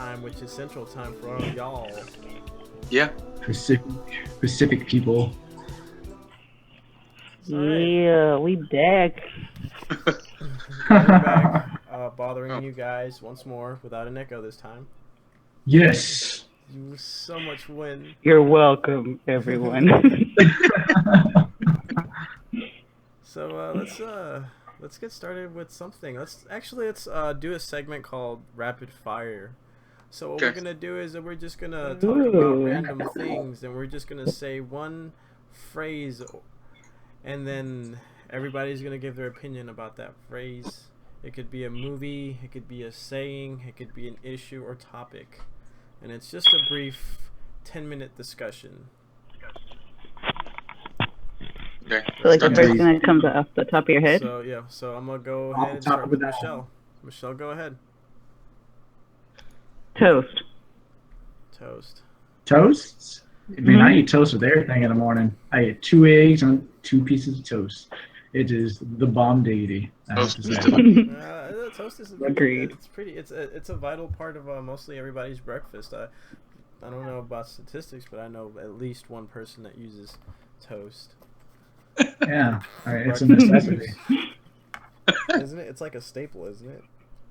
time, which is Central Time for all y'all. Yeah. Pacific people. Yeah, we back. Yeah, we're back, bothering you guys once more without an echo this time. Yes. You so much win. You're welcome, everyone. So let's get started with something. Let's do a segment called Rapid Fire. So what we're gonna do is that we're just gonna talk about random things, and we're just gonna say one phrase, and then everybody's gonna give their opinion about that phrase. It could be a movie, it could be a saying, it could be an issue or topic, and it's just a brief 10-minute discussion. Okay. So like the first thing that comes off the top of your head? So I'm gonna go ahead and start with Michelle. Michelle, go ahead. Toast. Toasts? I mean, I eat toast with everything in the morning. I eat 2 eggs and 2 pieces of toast. It is the bomb diggity. Toast is Agreed. It's a vital part of mostly everybody's breakfast. I don't know about statistics, but I know at least one person that uses toast. Yeah, it's a necessity. Isn't it? It's like a staple, isn't it?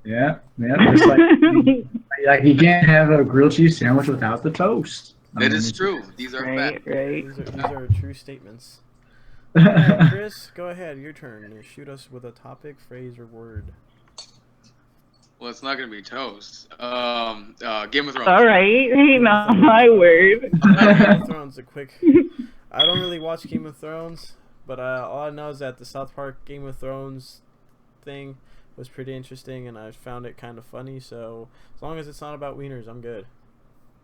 Yeah. Just like you can't have a grilled cheese sandwich without the toast. It is true. These are facts. Right. These are true statements. Right, Chris, go ahead. Your turn. Shoot us with a topic, phrase, or word. Well, it's not gonna be toast. Game of Thrones. All right, not my word. Game of Thrones. I don't really watch Game of Thrones, but all I know is that the South Park Game of Thrones thing was pretty interesting, and I found it kind of funny. So as long as it's not about wieners, I'm good.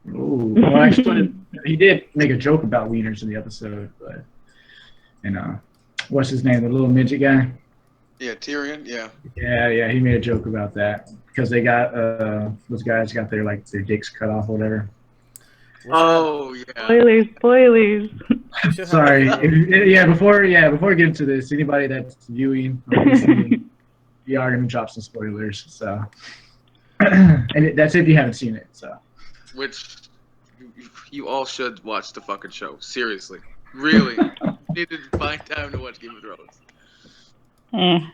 Ooh, well, actually, he did make a joke about wieners in the episode, but what's his name? The little midget guy. Yeah, Tyrion. Yeah. Yeah. He made a joke about that because they got those guys got their dicks cut off, or whatever. Oh yeah. Spoilers. Sorry. Before we get into this, anybody that's viewing, we are gonna drop some spoilers. So, and that's if you haven't seen it. So, which you all should watch the fucking show. Seriously, really, you need to find time to watch Game of Thrones.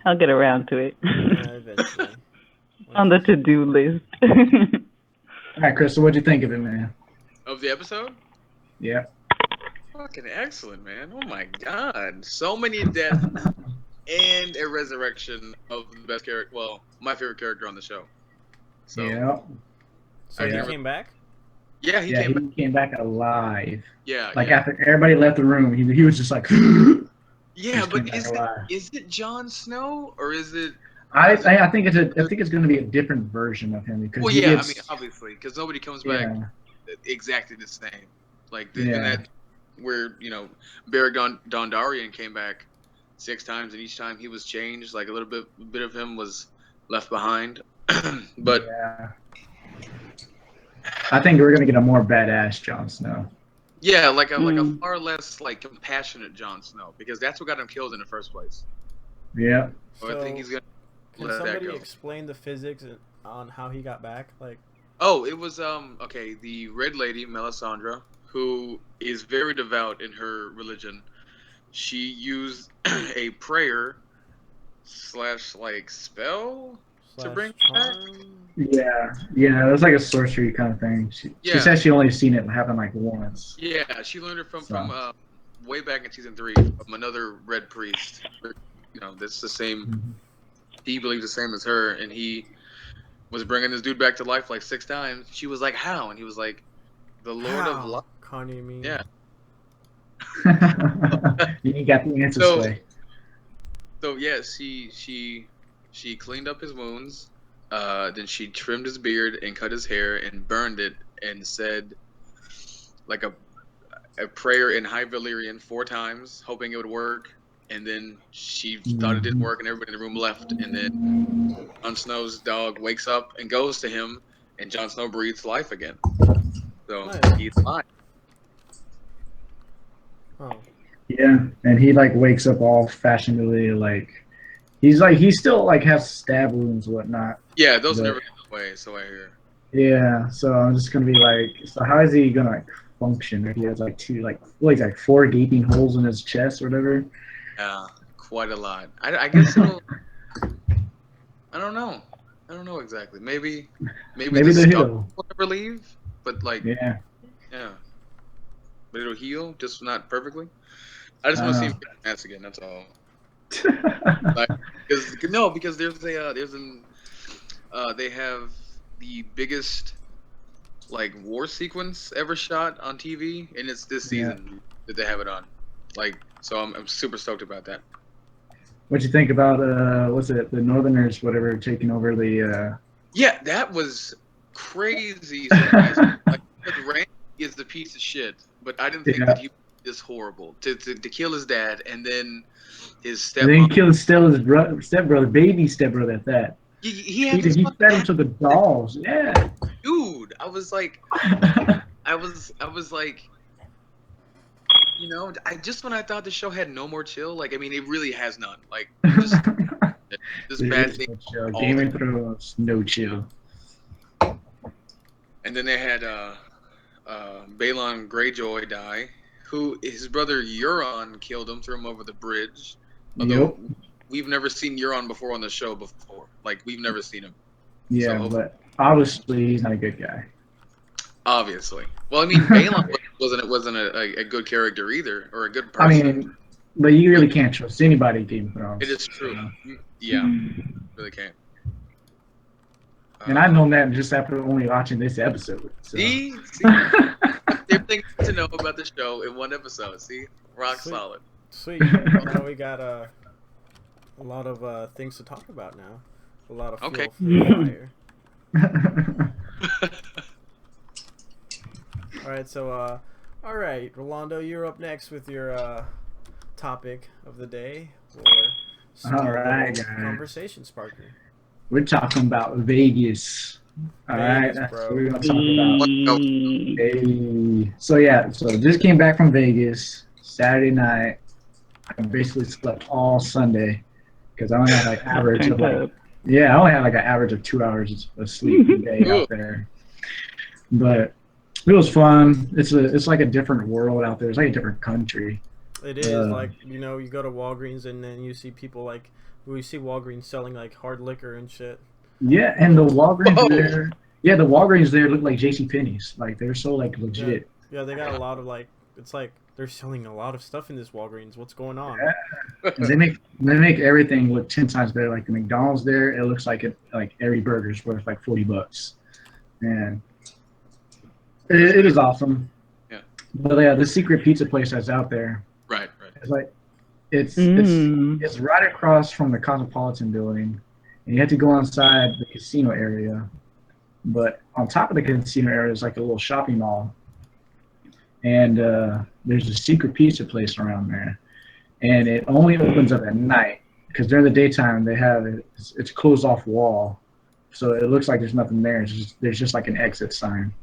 I'll get around to it. Yeah, eventually. On the to-do list. All right, Crystal, what'd you think of it, man? Of the episode? Yeah. Fucking excellent, man. Oh my god. So many deaths and a resurrection of the best character, well, my favorite character on the show. So, yeah. So he came back? Yeah, he came back alive. Yeah. After everybody left the room, he was just like yeah, but is it Jon Snow or is it I think it's going to be a different version of him because I mean obviously because nobody comes back exactly the same. Like in that where Beric Dondarrion came back 6 times and each time he was changed, like a little bit of him was left behind. But I think we're gonna get a more badass Jon Snow. Yeah, like a far less compassionate Jon Snow, because that's what got him killed in the first place. Yeah. So I think he's gonna. Can somebody explain the physics on how he got back? Oh, it was okay. The Red Lady Melisandre, who is very devout in her religion, she used a prayer / spell to bring him back. Yeah, it was like a sorcery kind of thing. She said she only seen it happen once. Yeah, she learned it from way back in season 3 from another red priest. That's the same. Mm-hmm. He believes the same as her, and he was bringing this dude back to life 6 times. She was like, "How?" And he was like, "The Lord of Life." Kanye me. Yeah. You got the answer. So yes, she cleaned up his wounds. Then she trimmed his beard and cut his hair and burned it and said a prayer in High Valyrian 4 times, hoping it would work. And then she thought it didn't work, and everybody in the room left. And then Jon Snow's dog wakes up and goes to him, and Jon Snow breathes life again. So he's alive. Oh. Yeah, and he wakes up all fashionably he still has stab wounds and whatnot. Yeah, those never go away, so I hear. Yeah, so I'm just gonna be like, so how is he gonna like function if he has like two, like, what is like 4 gaping holes in his chest or whatever? Yeah, quite a lot. I guess it'll. I don't know. I don't know exactly. Maybe Maybe the the scar heal. will never leave, but like, Yeah, yeah, but it'll heal, just not perfectly. I just I want to see don't him get an ass again. That's all. Like, because no, because they have the biggest like war sequence ever shot on TV, and it's this Yeah. season that they have it on. Like, so I'm super stoked about that. What you think about what's it, the Northerners, whatever, taking over the Yeah, that was crazy surprising. Like, because Randy is the piece of shit, but I didn't think that yeah, he was this horrible to kill his dad and then his and then he stepmom. killed Stella's stepbrother, baby stepbrother at that. He had his He fucking fed him ass, to the dolls. Yeah. dude. I was like, I was like, I just when I thought the show had no more chill, like I mean, it really has none. Like, just There bad is things no chill. all Game the of Thrones, no time. chill. And then they had Balon Greyjoy die, who his brother Euron killed him, threw him over the bridge. Although Yep. we've never seen Euron before on the show before, like we've never seen him. So Yeah, hopefully, but obviously he's not a good guy. obviously, well, I mean, Balon wasn't a good character either, or a good I person. mean, but you But really can't trust anybody in Game of it Thrones. is So. true. Yeah, really can't. And I've known that just after only watching this episode. So. See, everything to know about the show in one episode. See, rock Sweet, solid. sweet. Now we got a lot of things to talk about now. A lot of Okay. fuel for the fire. All right, so all right, Rolando, you're up next with your topic of the day or All a right, little guys. conversation sparker. We're talking about Vegas. All right, Vegas, that's what bro. we're gonna talk about. Let's go. Hey. So yeah, so just came back from Vegas Saturday night. I basically slept all Sunday because I only had like average of Turned like up. yeah, I only had like an average of 2 hours of sleep a day Ooh. out there. But it was fun. It's like a different world out there. It's like a different country. It is like you go to Walgreens and then you see people like we see Walgreens selling like hard liquor and shit. Yeah, and the Walgreens Whoa. there. Yeah, the Walgreens there look like J.C. Penney's. Like they're so like legit. Yeah, they got a lot of like it's like they're selling a lot of stuff in this Walgreens. What's going on? Yeah. And they make everything look 10 times better. Like the McDonald's there, it looks like every burger's worth like $40, and it is awesome. Yeah. But yeah, the secret pizza place that's out there, Right. it's like it's Mm. it's right across from the Cosmopolitan building, and you have to go inside the casino area. But on top of the casino area is like a little shopping mall, and there's a secret pizza place around there, and it only opens up at night because during the daytime they have it's closed off wall, so it looks like there's nothing there. There's just like an exit sign,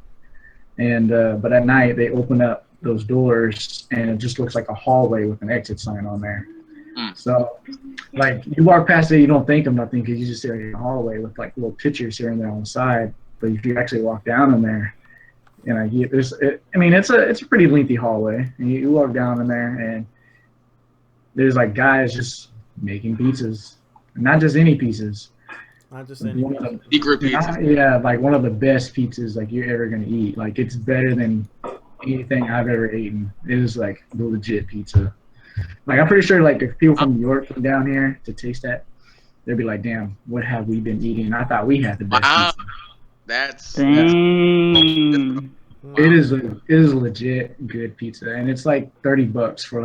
and but at night they open up those doors and it just looks like a hallway with an exit sign on there. So like you walk past it, you don't think of nothing because you just see like a hallway with like little pictures here and there on the side. But if you actually walk down in there, it's a pretty lengthy hallway, and you walk down in there, and there's like guys just making pizzas, not just any pizzas. Not just any One of the, Secret pizza. yeah, like one of the best pizzas like you're ever gonna eat. Like it's better than anything I've ever eaten. It is like the legit pizza. Like I'm pretty sure like if people from New York came down here to taste that, they'd be like, "Damn, what have we been eating? I thought we had the best Wow. pizza." That's Dang. Wow. It is a legit good pizza, and it's like $30 for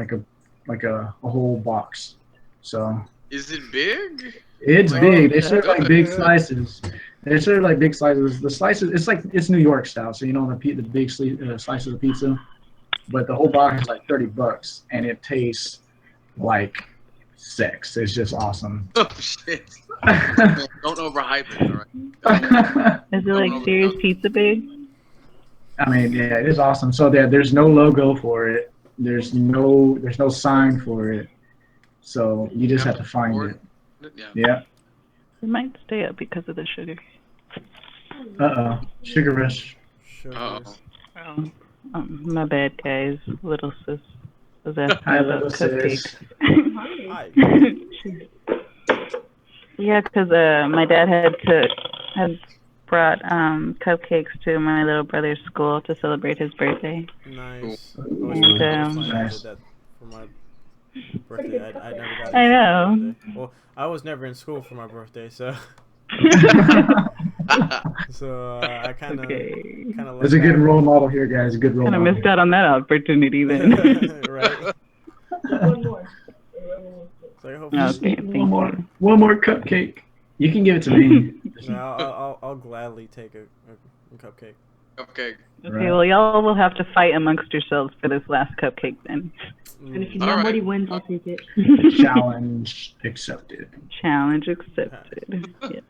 like a whole box. So Is it big? it's Oh, big. They that's serve like good. big slices. They serve like big slices. The slices, it's New York style, so you know the big slices of pizza. But the whole box is like $30, and it tastes like sex. It's just awesome. Oh shit! Man, don't overhype it, all right? Is it like serious pizza big? I mean, yeah, it is awesome. So there's no logo for it. There's no sign for it. So you just have to find it. Yeah. Yeah. It might stay up because of the sugar. Sugar Rush. Sugars. Uh-oh. My bad, guys. Little sis was asking Hi, about little cupcakes. sis. Hi. Yeah, 'cause my dad had brought cupcakes to my little brother's school to celebrate his birthday. Cool. Nice. And I wish my dad did Nice. that for my birthday. I never got I anything for my know. birthday. Well, I was never in school for my birthday, so I kind Okay. of There's lucked a good out. role model here, guys. A good role Kind of model. missed out on that opportunity then. Right? So I hope Okay, One thank more. you. One more cupcake. You can give it to me. no, I'll gladly take a cupcake. Okay. Okay, Right. well, y'all will have to fight amongst yourselves for this last cupcake then. And if Mm, you All know right. what he wins, I'll take it. Challenge accepted. Challenge accepted. Yes.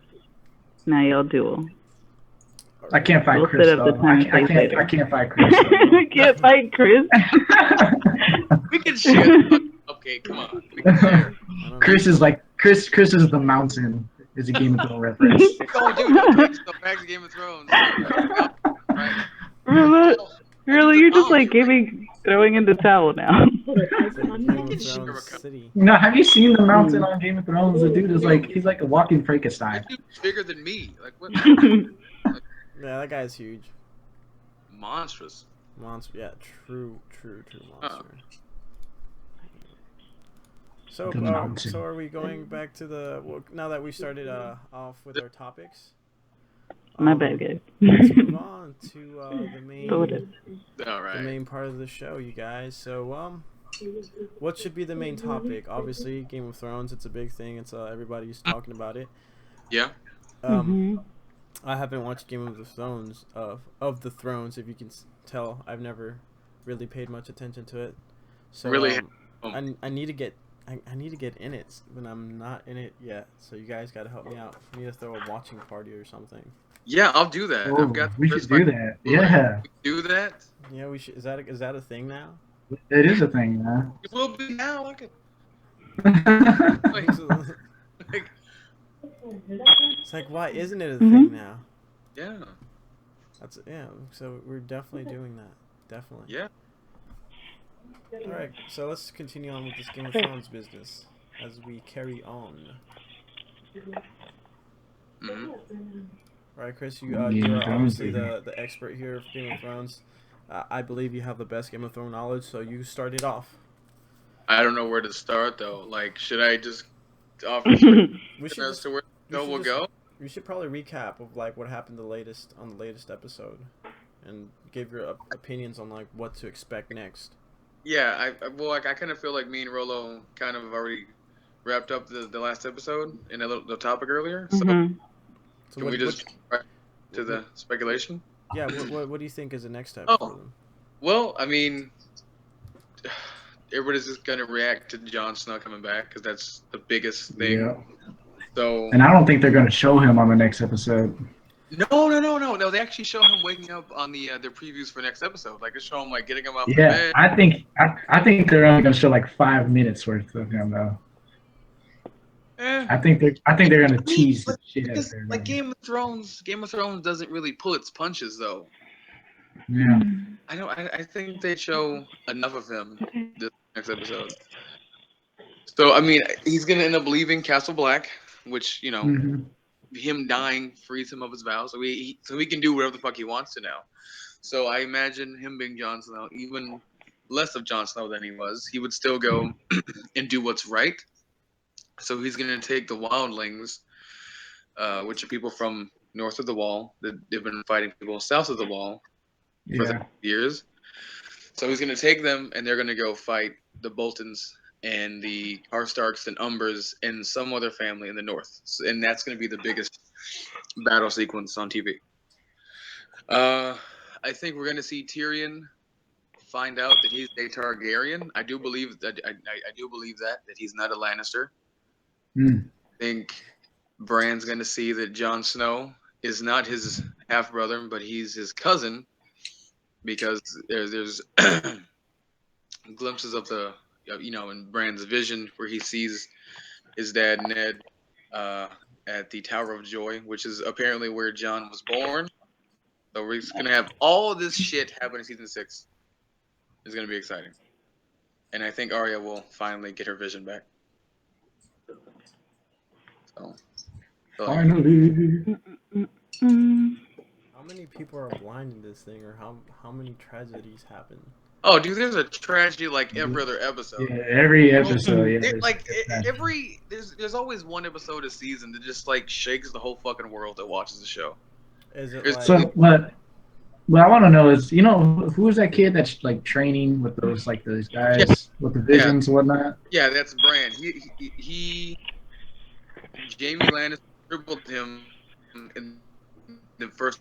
Now y'all duel. I can't fight We'll Chris set up the though. time and place later. I can't fight Chris though. We can't fight Chris. We can share the cupcake. Come on. We can share. I don't Chris know. is like Chris is the mountain. Is a Game of Thrones reference. Oh, dude, okay. So back to Game of Thrones. So, right? Really? Really? You're just like giving. throwing in the towel now. Put a It's like icon Game on of it. Share a Thrones cup. City. No, have you seen the mountain on Game of Thrones? The dude is like he's like a walking Frankenstein. That dude's bigger than me. Like what? Yeah, that guy's huge. Monstrous. Monster. Yeah, true monster. So, The mountain. so are we going back to the now that we started off with our topics? My bad, guys. Let's move on to the main Go with it. All the right. main part of the show, you guys. So, what should be the main topic? Obviously, Game of Thrones. It's a big thing. It's everybody's talking about it. Yeah. Mhm. I haven't watched Game of the Thrones of the Thrones. If you can tell, I've never really paid much attention to it. So Really? I need to get I need to get in it, but I'm not in it yet. So you guys got to help me out. We need to throw a watching party or something. Yeah, I'll do that. Oh, I've got. we should do that. Yeah, Do that. Yeah, we should. Is that a thing now? it is a thing, man. It will be now. Look at. Like, It's like, why isn't it a thing now? yeah. So we're definitely doing that. Definitely. Yeah. All right. So let's continue on with this Game of Thrones business as we carry on. Hmm. All right, Chris, Game you of are Thrones, obviously baby. the expert here for Game of Thrones. I believe you have the best Game of Thrones knowledge, so you start it off. I don't know where to start though. Like, should I just offer some We should as just, to where we should we'll just- go? We should probably recap of like what happened on the latest episode, and give your opinions on like what to expect next. Yeah. I kind of feel like me and Rolo kind of already wrapped up the last episode in the topic earlier. So Mhm. So can we just right to the speculation? yeah, what do you think is the next step Oh. for them? Well, I mean, everybody's just gonna react to Jon Snow coming back because that's the biggest thing. Yeah. So And I don't think they're going to show him on the next episode. no. They actually show him waking up on the their previews for next episode. Like they show him like getting him off the Yeah, bed. I think they're only going to show like 5 minutes worth of him though. Eh. I think they're going to tease the shit out of Because everybody. like Game of Thrones doesn't really pull its punches though. Yeah. I think they show enough of him this next episode. So I mean, he's gonna end up leaving Castle Black, which Mhm. him dying frees him of his vow, so he can do whatever the fuck he wants to now. So I imagine him being Jon Snow, even less of Jon Snow than he was, he would still go and do what's right. So he's gonna take the wildlings, which are people from north of the Wall that they've been fighting people south of the Wall for Yeah. years. So he's gonna take them, and they're gonna go fight the Boltons and the Karstarks and Umbers and some other family in the north, and that's gonna be the biggest battle sequence on TV. I think we're gonna see Tyrion find out that he's a Targaryen. I do believe that. I do believe that he's not a Lannister. Mm. I think Bran's gonna see that Jon Snow is not his half brother, but he's his cousin, because there's glimpses of in Bran's vision where he sees his dad Ned, at the Tower of Joy, which is apparently where John was born. So we're just gonna have all this shit happen in season 6. It's gonna be exciting, and I think Arya will finally get her vision back. So, Finally. How many people are blind in this thing, or how many tragedies happen? oh, dude, there's a tragedy like every other episode. Yeah, every episode. Yeah, There's always one episode a season that just like shakes the whole fucking world that watches the show. Is it There's- like So what I want to know is, who's that kid that's like training with those guys with the visions and whatnot? Yeah, that's Bran. Jamie Lannister dribbled him in the first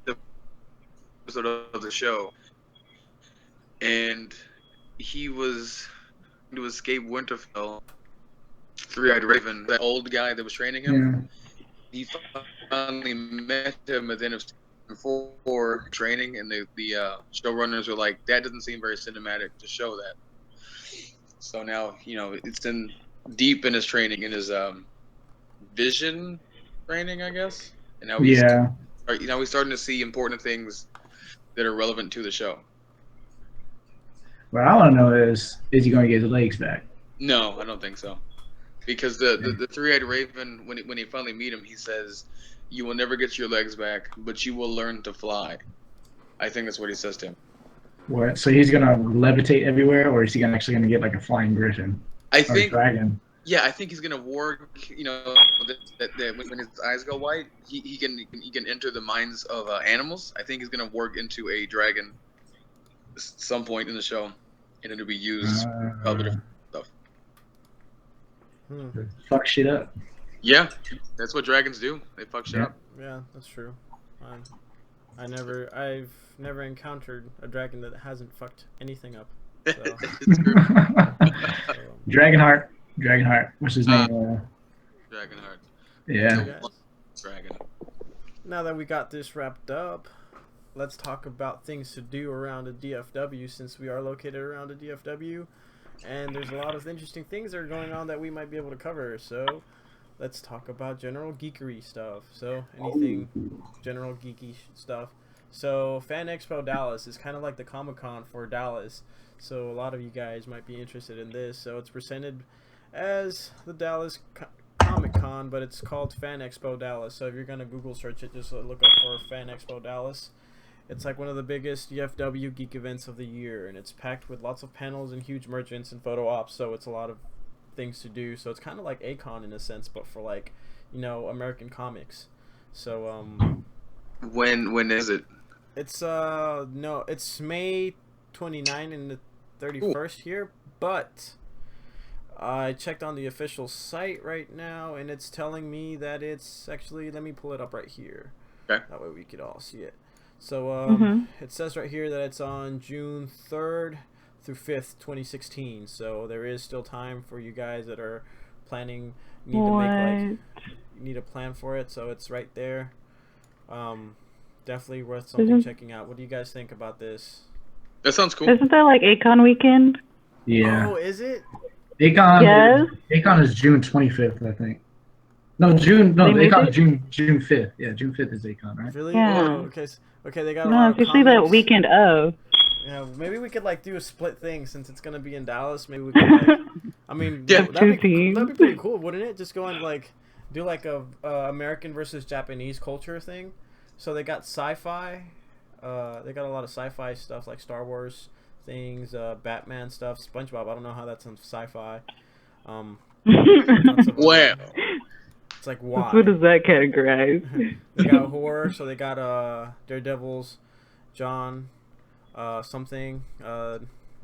episode of the show, and he was to escape Winterfell. Three-eyed Raven, that old guy that was training him. Yeah. He finally met him at the end of season 4 training, and the showrunners were like, "That doesn't seem very cinematic to show that." So now it's deep in his training, in his vision training, I guess. And now he's starting to see important things that are relevant to the show. What I want to know is he going to get his legs back? No, I don't think so. Because the three-eyed Raven, when he finally meet him, he says, "You will never get your legs back, but you will learn to fly." I think that's what he says to him. What? So he's going to levitate everywhere, or is he actually going to get like a flying griffin? I think. Dragon. Yeah, I think he's gonna warg. That when his eyes go white, he can enter the minds of animals. I think he's gonna warg into a dragon at some point in the show, and it'll be used for other different stuff. Fuck shit up. Yeah, that's what dragons do. They fuck shit up. Yeah, that's true. I've never encountered a dragon that hasn't fucked anything up. So. It's true. Dragonheart. What's his name? Dragonheart. Yeah. Dragon. Now that we got this wrapped up, let's talk about things to do around the DFW, since we are located around the DFW, and there's a lot of interesting things that are going on that we might be able to cover. So let's talk about general geekery stuff. So anything general geeky stuff. So Fan Expo Dallas is kind of like the Comic-Con for Dallas. So a lot of you guys might be interested in this. So it's presented as the Dallas Comic-Con, but it's called Fan Expo Dallas. So if you're going to Google search it, just look up for Fan Expo Dallas. It's like one of the biggest DFW geek events of the year, and it's packed with lots of panels and huge merchants and photo ops, so it's a lot of things to do. So it's kind of like A-Con in a sense, but for like, American comics. So when is it? It's it's May 29 and the 31st here, but I checked on the official site right now, and it's telling me that it's actually, let me pull it up right here. Okay. That way we could all see it. So it says right here that it's on June 3rd through 5th, 2016. So there is still time for you guys that are planning, need a plan for it. So it's right there. Definitely worth something checking out. What do you guys think about this? That sounds cool. Isn't that like A-Con weekend? Yeah. Oh, is it? A-Con. Yes. A-Con is June 25th, I think. No, A-Con is June 5th. Yeah, June 5th is A-Con, right? Really? Yeah. Oh, okay, they got a No, lot it's of usually the comics. weekend of. Yeah, maybe we could like do a split thing since it's gonna be in Dallas. Maybe we could like, I mean, Yeah. that'd be pretty cool, wouldn't it? Just go and like do like a American versus Japanese culture thing. So they got sci-fi. They got a lot of sci-fi stuff like Star Wars things, Batman stuff, SpongeBob. I don't know how that's on sci-fi. Where? It's like why? What does that categorize? They got horror, so they got Daredevil's, John, something, a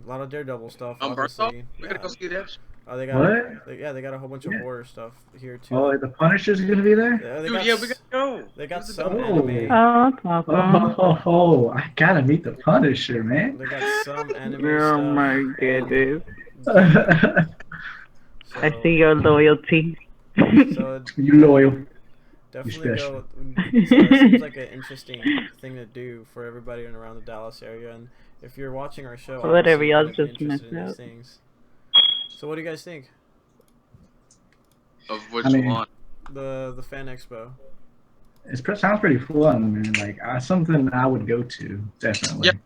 lot of Daredevil stuff. Obviously. We gotta go see that. They got What? they got a whole bunch of horror stuff here too. Oh, the Punisher's gonna be there? They Dude, got we gotta go. They got This is some dope. anime. Oh, that's awesome. Oh, I gotta meet the Punisher, man. They got some anime Oh stuff. my goodness. So, I see your loyalty. So You loyal. definitely special. go. So it seems like an interesting thing to do for everybody in around the Dallas area. And if you're watching our show, Whatever, obviously y'all you're gonna be just interested in missed these out. things. So what do you guys think? Of which I mean, one? the fan expo. Sounds pretty fun, man. Like something I would go to definitely. Yep.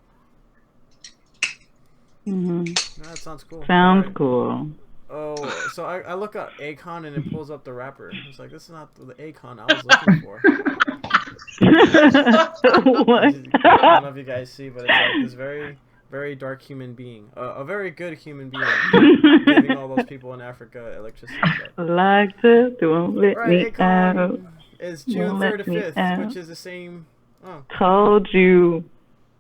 That sounds cool. Sounds Alright. cool. Oh, so I look up Akon and it pulls up the rapper. It's like, this is not the Akon I was looking for. What? I don't know if you guys see, but it's like this very, very dark human being. A very good human being. Giving all those people in Africa electricity. But... Like to don't let me Right, out. Akon is June Won't 3rd let to me 5th, out. which is the same... Oh, Told you.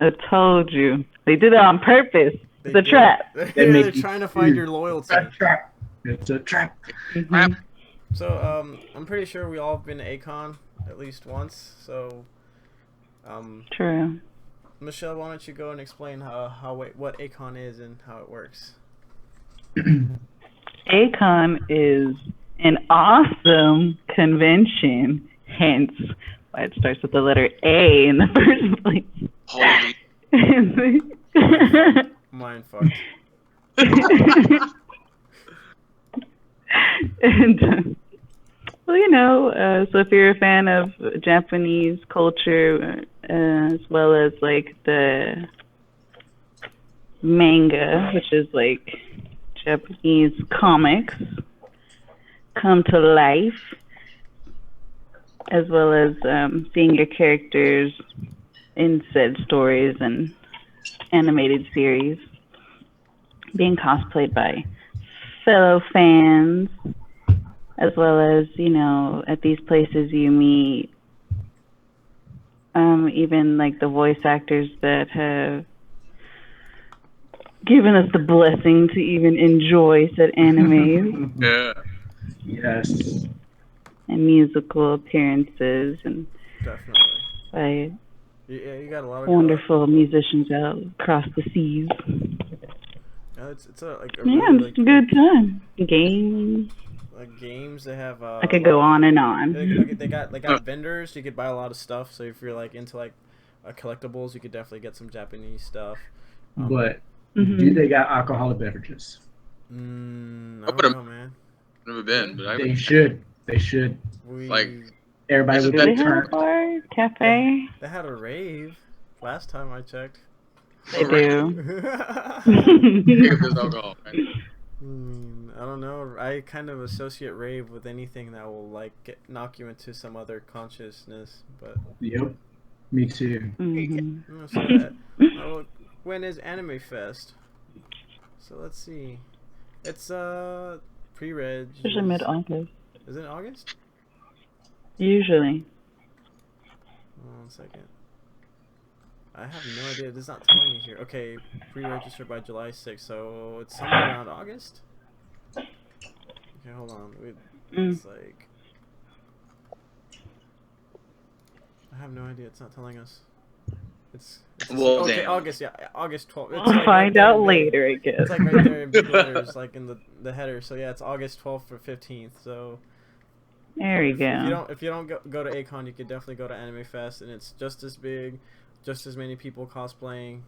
I told you. They did it on purpose. It's a trap. They're trying to find your loyalty. Trap. It's a trap. Mhm. So, I'm pretty sure we all have been to Akon at least once. So, True. Michelle, why don't you go and explain what Akon is and how it works? Akon is an awesome convention, hence why it starts with the letter A in the first place. Holy. Mind fucked. And well, you know, so if you're a fan of Japanese culture, as well as like the manga, which is like Japanese comics come to life, as well as seeing your characters in said stories and animated series being cosplayed by fellow fans, as well as, you know, at these places you meet even like the voice actors that have given us the blessing to even enjoy said anime Yeah. Yes. and musical appearances and Definitely. by Yeah, you got a lot of wonderful musicians out across the seas. It's a like a Yeah, really it's a good time. Games. like games. They have I could go on and on. They got vendors. You could buy a lot of stuff. So if you're like into like collectibles, you could definitely get some Japanese stuff. But do they got alcoholic beverages? I don't know, man. Never been, but They should. They should. Like, Everybody would Do they be have a turned. bar? Cafe? They had a rave last time I checked. They do. There's alcohol, right? I don't know. I kind of associate rave with anything that will like knock you into some other consciousness. But Yep. Me too. so, when is Anime Fest? So let's see. It's pre-reg. Usually mid-August. Is it August? Usually. 1 second. I have no idea. It's not telling me here. Okay, pre-registered by July 6th, so it's somewhere around August? Okay, hold on. It's like... I have no idea. It's not telling us. It's Well, okay, damn. August, yeah. August 12th. It's We'll like find there out in big- later, I guess. It's like right there in big letters, like in the header. So yeah, it's August 12th or 15th, so... There we go. If you don't go to Akon, you could definitely go to Anime Fest, and it's just as big, just as many people cosplaying.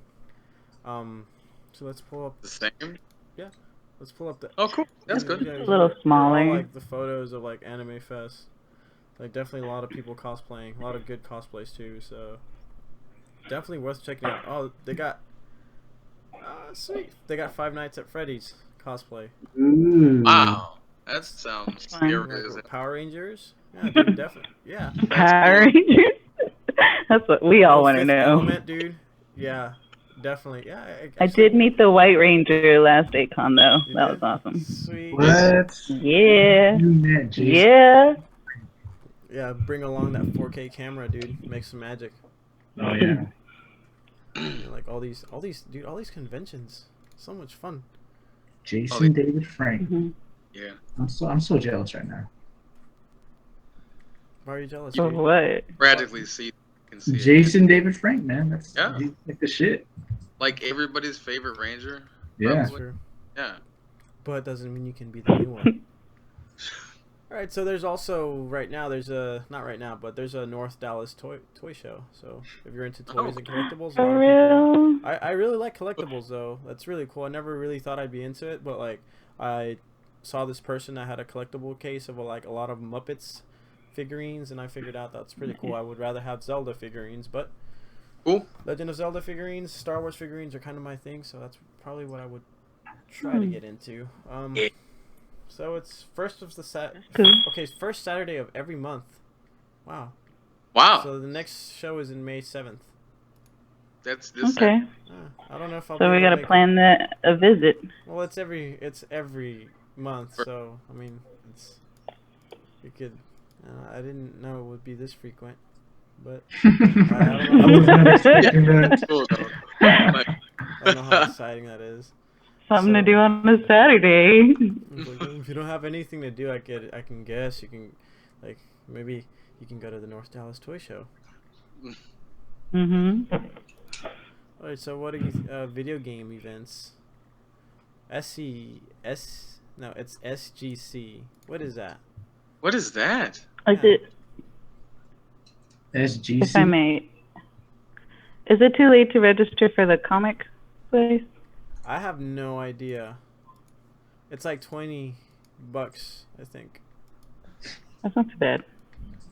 So let's pull up. The same? Let's pull up the. Oh, cool. That's good. A little smaller. All, like the photos of like Anime Fest. Like definitely a lot of people cosplaying, a lot of good cosplays too. So definitely worth checking out. Oh, they got. Sweet. They got Five Nights at Freddy's cosplay. Ooh. Wow. That sounds Fun. scary. Like, Power Rangers. Yeah, dude, definitely. Yeah. Power Rangers? That's what we all want to Fifth know. Element, dude. Yeah, definitely. Yeah, I did meet the White Ranger last Akon, though. You That did? was awesome. Sweet. What? Yeah. You met Jason. Yeah. Yeah, bring along that 4K camera, dude. Make some magic. Oh yeah. Yeah, like all these conventions. So much fun. Jason David Frank. Mhm. Yeah. I'm so jealous right now. Why are you jealous? For Dude? what? Practically can see it. Jason David Frank, man. That's Yeah. he's like the shit. Like everybody's favorite Ranger. Yeah. That's Probably. true. Yeah. But it doesn't mean you can be the new one. Alright, so there's also not right now, but there's a North Dallas toy show. So if you're into toys and collectibles, a lot For of people- real? I really like collectibles though. That's really cool. I never really thought I'd be into it, but like I saw this person that had a collectible case of like a lot of Muppets figurines, and I figured out that's pretty cool. I would rather have Zelda figurines, but Cool. Legend of Zelda figurines, Star Wars figurines are kind of my thing, so that's probably what I would try to get into. So it's first Saturday of every month. Wow. So the next show is in May 7th. That's this. Okay. I don't know if I'll. So we gotta plan a visit. Well, it's every month, so I mean, you could. I didn't know it would be this frequent, but I don't know how exciting that is. Something to do on a Saturday. If you don't have anything to do, I can guess you can, like, maybe you can go to the North Dallas Toy Show. All right, so what are you video game events? It's SGC. What is that? What is that? Is it? SGC. If I may, is it too late to register for the comic place? I have no idea. It's like $20, I think. That's not too bad.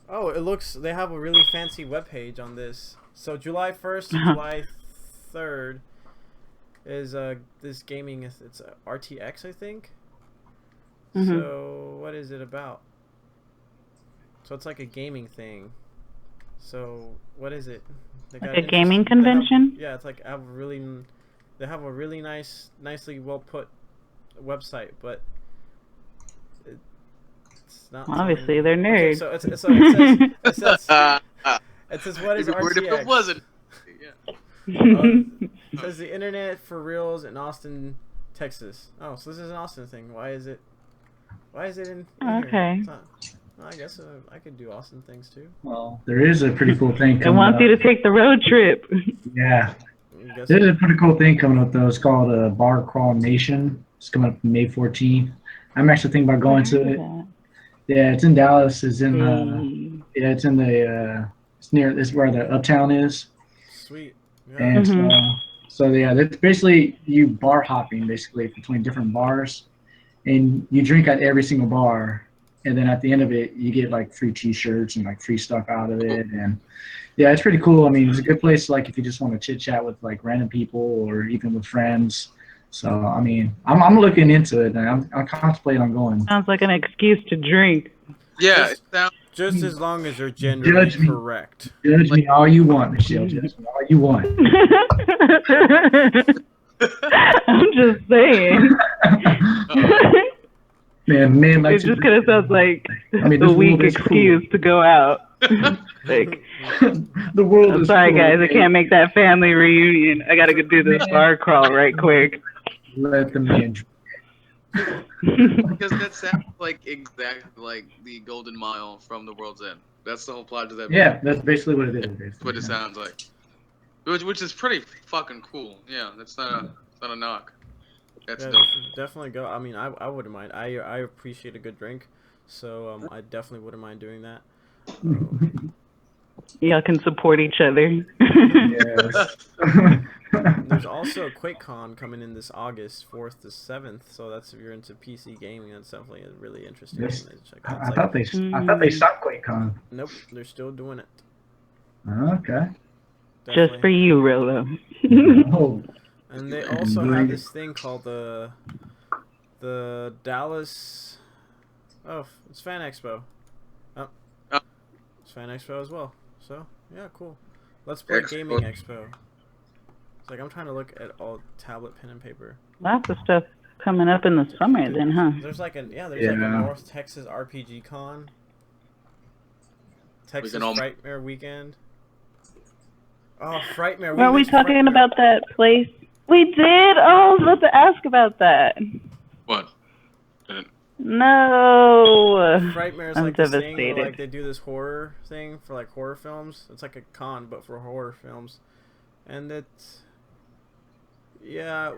Oh, they have a really fancy webpage on this. So July 1st to July 3rd is this gaming, it's RTX, I think. So what is it about? So it's like a gaming thing. So what is it? Like a gaming convention? Yeah, it's like they have a really nicely well put website, but it's not. Obviously, they're nerds. Okay, it says what is RTX? If it wasn't. Yeah. It says the internet for reals in Austin, Texas. Oh, so this is an Austin thing. Why is it in here? Okay. I guess I could do Austin things too. Well, there is a pretty cool thing. It wants you to take the road trip. Yeah. There's a pretty cool thing coming up though. It's called Bar Crawl Nation. It's coming up May 14th. I'm actually thinking about going to it. Yeah, it's in Dallas. It's in it's near where the Uptown is. Sweet. Yeah. And so yeah, that's basically you bar hopping basically between different bars, and you drink at every single bar, and then at the end of it you get like free T-shirts and like free stuff out of it, and yeah, it's pretty cool. I mean, it's a good place like if you just want to chit chat with like random people or even with friends. So I mean, I'm looking into it, and I'm contemplating on going. Sounds like an excuse to drink. Yeah, just as long as they're generally correct. Judge me all you want, Michelle. Judge me all you want. I'm just saying. Man, like it just kind of sounds like a weak excuse to go out. Like, the world I'm is sorry, cool, guys. man. I can't make that family reunion. I gotta go do this bar crawl right quick. Let the man drink. Because that sounds like exactly like the Golden Mile from The World's End. That's the whole plot to that movie. Yeah, that's basically what it is. That's what it sounds like. Which is pretty fucking cool. Yeah, that's not a knock. That's dope. Definitely go. I mean, I wouldn't mind. I appreciate a good drink, so I definitely wouldn't mind doing that. Y'all can support each other. Yes. There's also QuakeCon coming in this August 4th to 7th, so that's if you're into PC gaming, that's definitely a really interesting Yes. thing to check out. I thought they stopped QuakeCon. Nope, they're still doing it. Okay. Just for you, Rolo. Oh. And they also have this thing called the Dallas. Oh, it's Fan Expo. Oh, it's Fan Expo as well. So yeah, cool. Let's play Gaming Expo. It's like I'm trying to look at all tablet, pen, and paper. Lots of stuff coming up in the summer, then, huh? There's like a North Texas RPG Con. Texas Frightmare Weekend. Oh, Frightmare. Were we talking about that place? We did. Oh, I was about to ask about that. What? No. Frightmare is I'm like this thing devastated. where, like, they do this horror thing for like horror films. It's like a con, but for horror films. And it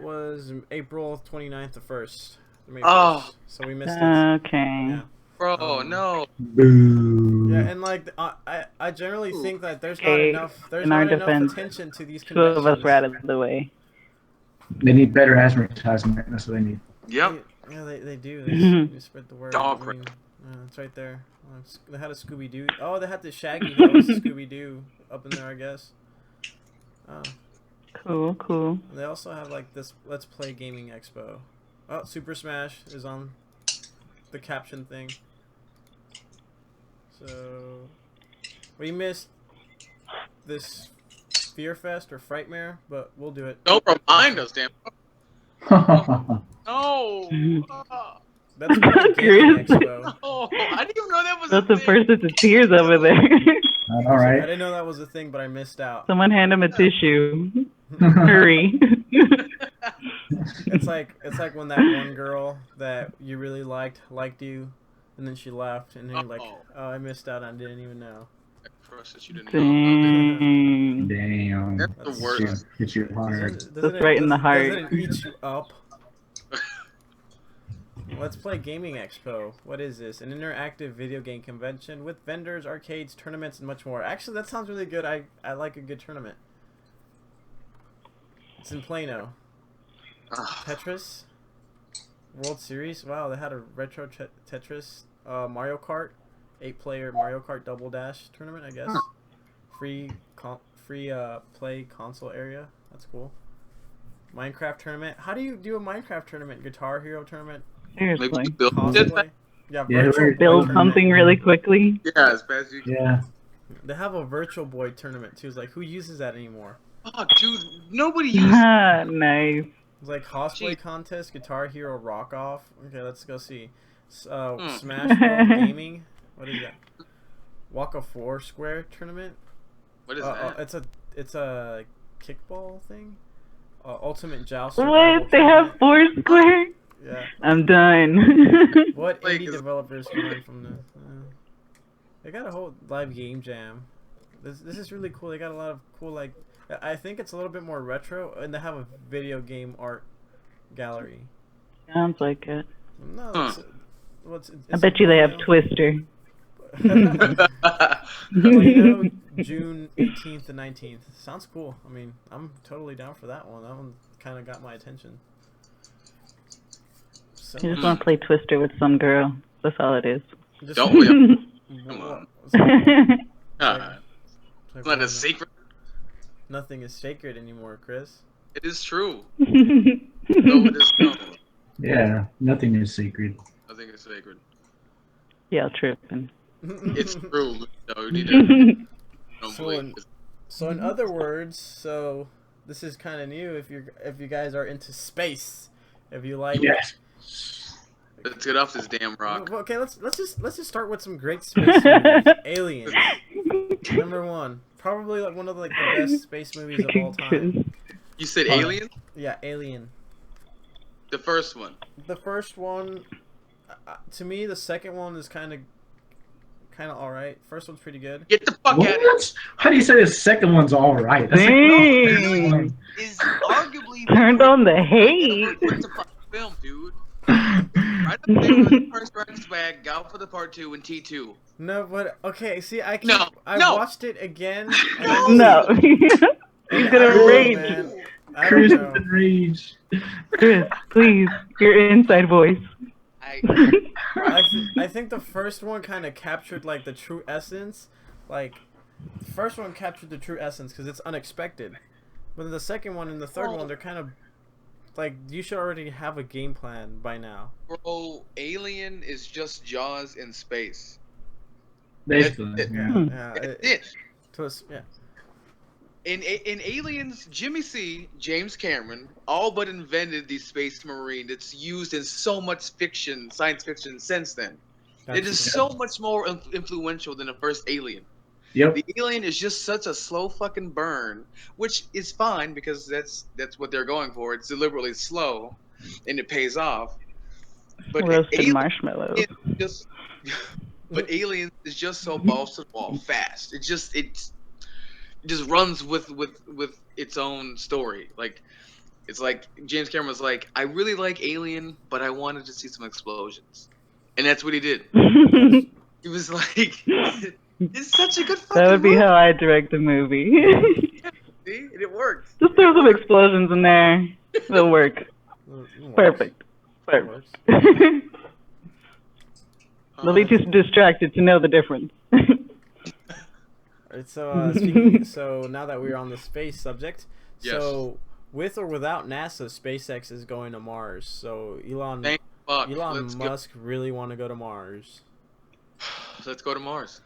was April 29th to 1st. So we missed it. Okay. Yeah. Bro, no. Boo. Yeah, and like I generally think that there's not enough attention to these Two conventions. of us were out of the way. They need better advertisement. That's what they need. Yep. Yeah, they do. They spread the word. Dog I mean, It's right there. They had a Scooby Doo. Oh, they had the Shaggy House Scooby Doo up in there, I guess. Oh. Cool, cool. And they also have like this Let's Play Gaming Expo. Oh, Super Smash is on the caption thing. So we missed this Fear Fest or Frightmare, but we'll do it. Don't remind us, damn. No. That's Gaming Expo. No, I didn't even know that was That's a a thing. person to tears over there. All I right. didn't know that was a thing, but I missed out. Someone hand him a tissue. Hurry. It's like when that one girl that you really liked you, and then she left, and then you're like, oh, I missed out. I didn't even know. Crush that you didn't know. Dang. Damn. That's the worst. Hit you hard. That's right in the heart. Doesn't it eat you up? Let's Play Gaming Expo. What is this? An interactive video game convention with vendors, arcades, tournaments, and much more. Actually, that sounds really good. I like a good tournament. It's in Plano. Tetris World Series. Wow, they had a retro Tetris Mario Kart 8-player Mario Kart Double Dash tournament, I guess. Free play console area. That's cool. Minecraft tournament. How do you do a Minecraft tournament? Guitar Hero tournament? Seriously. Maybe build Cosplay? Yeah, Yeah, Virtual Boy Build tournament. something really quickly. Yeah, as fast as you can. Yeah. They have a Virtual Boy tournament too. It's like, who uses that anymore? Oh, dude, nobody uses. Nice. It's like cosplay Jeez. contest, Guitar Hero Rock Off. Okay, let's go see. Smash World Gaming. What is that? Walk of Foursquare tournament. What is that? It's a kickball thing. Ultimate Joust. What? They have Foursquare? Yeah. I'm done. What Like, indie developers can learn from this? They got a whole live game jam. This is really cool. They got a lot of cool, like, I think it's a little bit more retro, and they have a video game art gallery. Sounds like it. No, I bet you they have Twister. June 18th and 19th. Sounds cool. I mean, I'm totally down for that one. That one kind of got my attention. So, You just want to play Twister with some girl. That's all it is. just- Don't we? Come on. It's like- It's not a secret. Nothing is sacred anymore, Chris. It is true. No, it is no. Yeah. Nothing is sacred. Nothing is sacred. Yeah, tripping. It's true. No, you need to. Don't believe it. So in other words, so this is kind of new. If you guys are into space, if you like, Yes. Let's get off this damn rock. Well, okay, let's just start with some great space movies. Aliens, number one, probably like one of the best space movies of all time. You said Alien? Yeah, Alien. The first one. The first one, to me, the second one is kind of all right. First one's pretty good. Get the fuck out of here. What? How do you say the second one's all right? That's Dang. Is arguably Turned on the hate. It's a fucking film, dude. Right up there with the first Red Swag, out for the part 2 and T2. No, but okay. See, I No, watched it again. And No. No. He's gonna rage. Man, I Chris don't is know. in rage. Chris, please, your inside voice. I think the first one kind of captured like the true essence. Like, the first one captured the true essence because it's unexpected. But then the second one and the third one, they're kind of like, you should already have a game plan by now. Bro, Alien is just Jaws in space. Basically. That's it. Yeah. Yeah, That's it. yeah. In Aliens, Jimmy C, James Cameron, all but invented the space marine that's used in so much fiction, science fiction since then. It is so much more influential than the first Alien. Yep. The Alien is just such a slow fucking burn, which is fine because that's what they're going for. It's deliberately slow, and it pays off. But Roasted marshmallows. But Alien is just so balls to the wall fast. It just runs with its own story. Like, it's like James Cameron was like, I really like Alien, but I wanted to see some explosions, and that's what he did. He was like, it's such a good fucking That would be movie. how I direct a movie. See, and it works. Just throw some explosions in there. It'll work. Perfect. Perfect. They'll be too distracted to know the difference. Alright, so speaking, so now that we're on the space subject, Yes. so with or without NASA, SpaceX is going to Mars. So Thank fuck. Elon Musk really want to go to Mars. Let's go to Mars.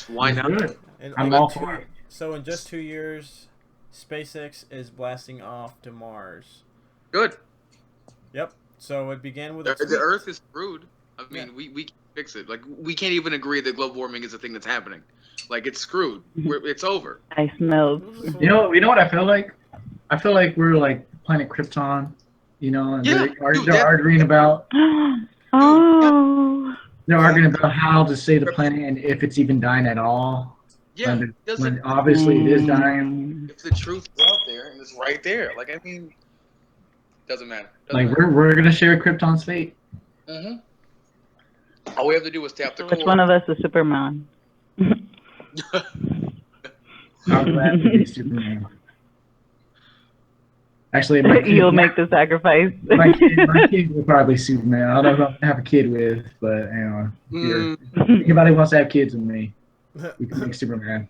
Why Let's not? do it. And I'm like all for it. So in just 2 years, SpaceX is blasting off to Mars. Good. Yep. So it began with a The tweet. Earth is screwed. I mean, Yeah. we can't fix it. Like, we can't even agree that global warming is a thing that's happening. Like, it's screwed. It's over. Ice melts. You know what I feel like? I feel like we're like planet Krypton, you know, and Yeah, they're arguing about Oh. they're arguing about how to save the planet and if it's even dying at all. Yeah. When obviously it is dying. If the truth is out there and it's right there, like, I mean, doesn't matter. Like we're gonna share Krypton's fate. Mm-hmm. All we have to do is tap the Which core. one of us is Superman? I'm glad to be Superman. Actually, You'll make the sacrifice. my kid will probably Superman. I don't know if I have a kid with, but you know, if anybody wants to have kids with me, we can make Superman.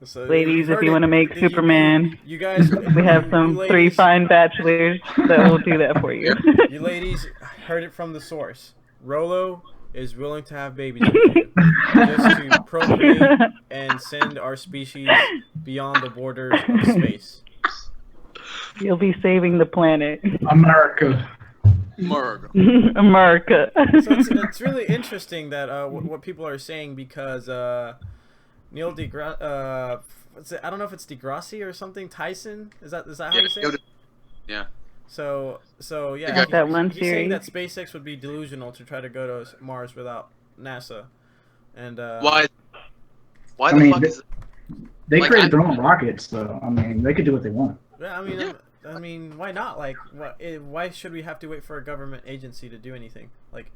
So Ladies, if heard you it. want to make Superman, you guys, we have some you 3 ladies, fine bachelors that will do that for you. You ladies heard it from the source. Rolo is willing to have babies with you, just to procreate and send our species beyond the borders of space. You'll be saving the planet. America. America. So it's really interesting that what people are saying because Neil deGrasse, I don't know if it's deGrasse or something. Tyson, is that how you say it? Yeah. So yeah, Got that one he's saying series. that SpaceX would be delusional to try to go to Mars without NASA, and Why I the mean, fuck is it? they Like, created their own rockets, so I mean, they could do what they want. yeah, I mean, why not? Like, why should we have to wait for a government agency to do anything? Like,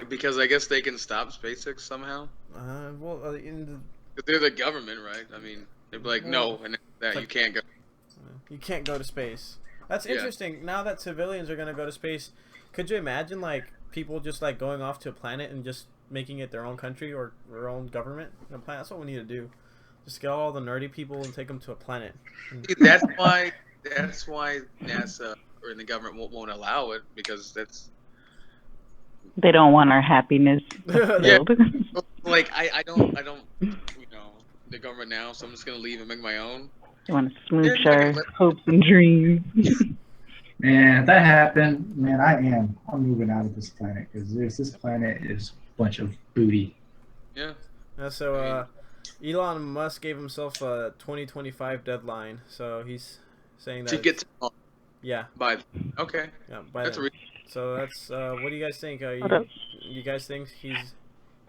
Because I guess they can stop SpaceX somehow. well, in Because they're the government, right? I mean, they'd be like, no, and that you can't go. you can't go to space. That's Yeah. interesting. Now that civilians are gonna go to space, could you imagine like people just like going off to a planet and just making it their own country or their own government? You know, planet. That's what we need to do. Just get all the nerdy people and take them to a planet. That's why NASA or the government won't allow it, because that's They don't want our happiness. Yeah. fulfilled. like I don't the government now, so I'm just gonna leave and make my own. They want to smooch Yeah, our but- hopes and dreams. Man, if that happened, man, I'm moving out of this planet because this planet is a bunch of booty. Yeah. So Elon Musk gave himself a 2025 deadline. So he's saying that To get to yeah, okay. yeah. By That's then. a So that's what do you guys think? Hold up. You guys think he's gonna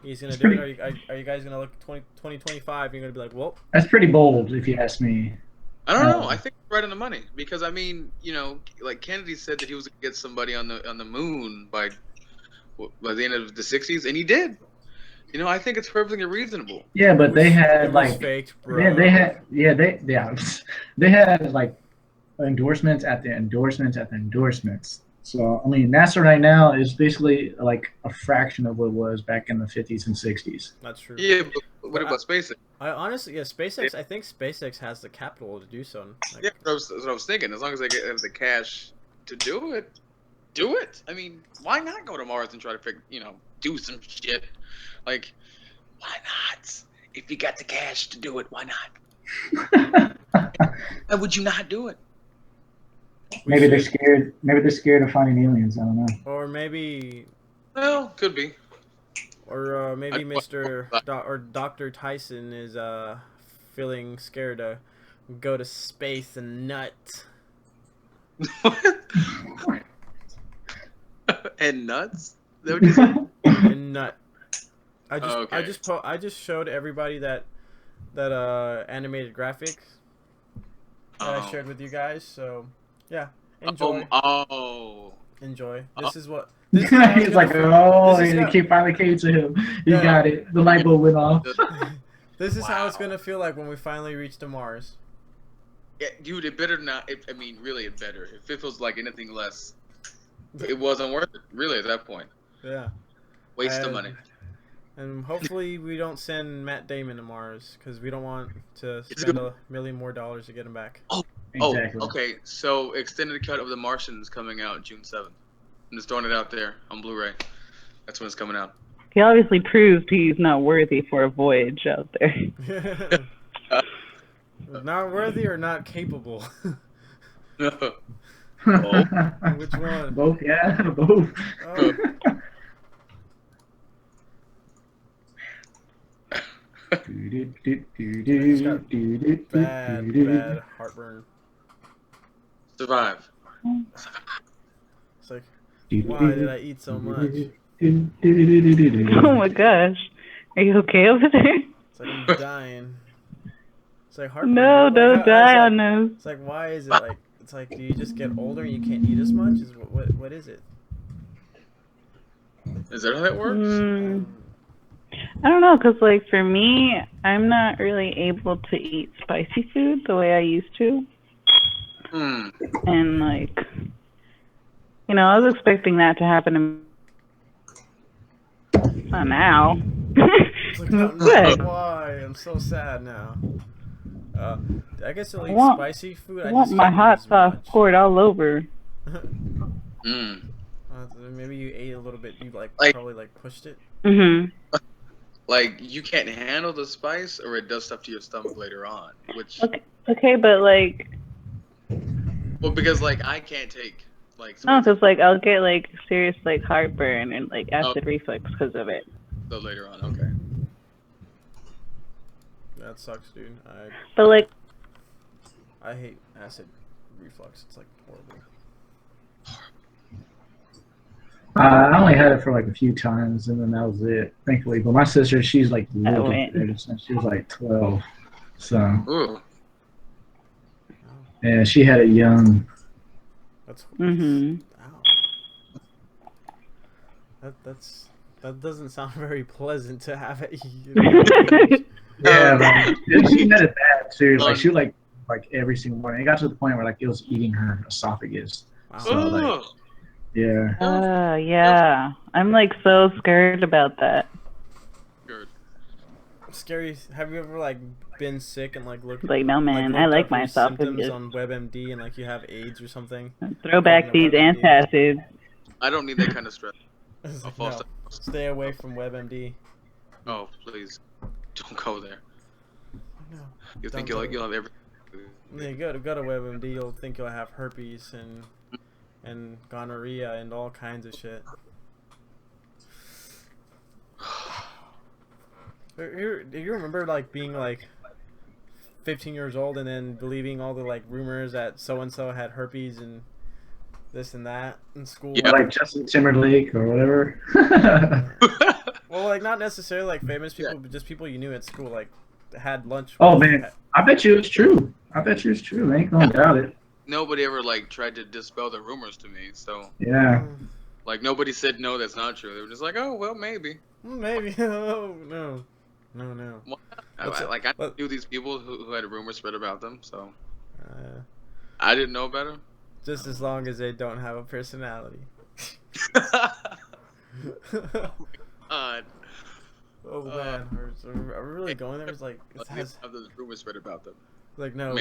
It's do it? pretty- Are you guys gonna look 2025? You're gonna be like, well, That's pretty bold, if you ask me. I don't know. I think it's right on the money, because I mean, like Kennedy said that he was gonna get somebody on the moon by the end of the '60s, and he did. I think it's perfectly reasonable. Yeah, but they it had was like faked, bro. they had they had like endorsements at the endorsements at the endorsements. So I mean, NASA right now is basically like a fraction of what it was back in the 50s and 60s. That's true. Yeah, but what about SpaceX? I honestly, yeah, SpaceX. I think SpaceX has the capital to do so. Like, Yeah, that's what I was thinking. As long as they have the cash to do it, do it. I mean, why not go to Mars and try to do some shit? Like, why not? If you got the cash to do it, why not? Why would you not do it? Maybe they're scared. Maybe they're scared of finding aliens. I don't know. Or maybe, Well, could be. or maybe Dr. Tyson is feeling scared to go to space and nut. And nuts? Is that what you said? And nut. I Okay. just showed everybody that animated graphic that I shared with you guys. So yeah, enjoy. Enjoy. This is what. This is how it's He's like, gonna oh, this is and how- it keep finally came to him. He Yeah. got it. The light bulb went off. This is how it's Wow. gonna feel like when we finally reach to Mars. Yeah, dude, it better not. I mean, really, it better. If it feels like anything less, It wasn't worth it, really, at that point. Yeah. Waste of money. And hopefully we don't send Matt Damon to Mars because we don't want to It's spend good. $1 million more to get him back. Exactly. Oh, okay. So, extended cut of The Martian is coming out June 7th. I'm just throwing it out there on Blu-ray. That's when it's coming out. He obviously proved he's not worthy for a voyage out there. Not worthy or not capable? Oh. Which one? Both, yeah, both. Oh. Bad heartburn. Survive. It's like, why did I eat so much? Oh my gosh. Are you okay over there? It's like I'm dying. It's like heartburn. No, Like, don't die on us. It's like, why is it like? It's like, do you just get older and you can't eat as much? Is what is it? Is that how that works? I don't know, cause like for me, I'm not really able to eat spicy food the way I used to. And like, you know, I was expecting that to happen to me. Not now. It's like, why? I'm so sad now. I guess you'll eat spicy food. I want my hot sauce poured all over. Maybe you ate a little bit. You like probably like pushed it. Like you can't handle the spice, or it does stuff to your stomach later on. Which okay, but like. Well, because like I can't take like. No, because like I'll get like serious like heartburn and like acid reflux because of it. So later on, okay. That sucks, dude. But like. I hate acid reflux. It's like horrible. I only had it for like a few times, and then that was it, thankfully. But my sister, she's like lived with it since she was like 12, so. Ooh. Yeah, she had it young. That's. Ow. That doesn't sound very pleasant to have it. Yeah, but she had it bad too. Like she would like every single morning. It got to the point where like it was eating her esophagus. Wow. So like. Yeah. Yeah. I'm like so scared about that. Good. Scary. Have you ever like been sick and like looked? Like no man, I like my esophagus. On WebMD and like you have AIDS or something. Throw back these antacids. I don't need that kind of stress. No, stay away from WebMD. Oh please, don't go there. No. You think you'll have everything. Yeah, go to WebMD. You'll think you'll have herpes and gonorrhea and all kinds of shit. Do you remember like being like 15 years old and then believing all the like rumors that so and so had herpes and this and that in school? Yeah, like Justin Timberlake or whatever. Well, like not necessarily like famous people, but just people you knew at school, like had lunch. Oh man, I bet you it's true. I bet you it's true. I ain't gonna doubt it. Nobody ever like tried to dispel the rumors to me, so yeah. Like nobody said no, that's not true. They were just like, oh well, maybe. Maybe. Oh no. Well, I knew these people who had rumors spread about them, so I didn't know about them. Just as long as they don't have a personality. God. Oh man, are we really going there? It's like it has those rumors spread about them. Like no,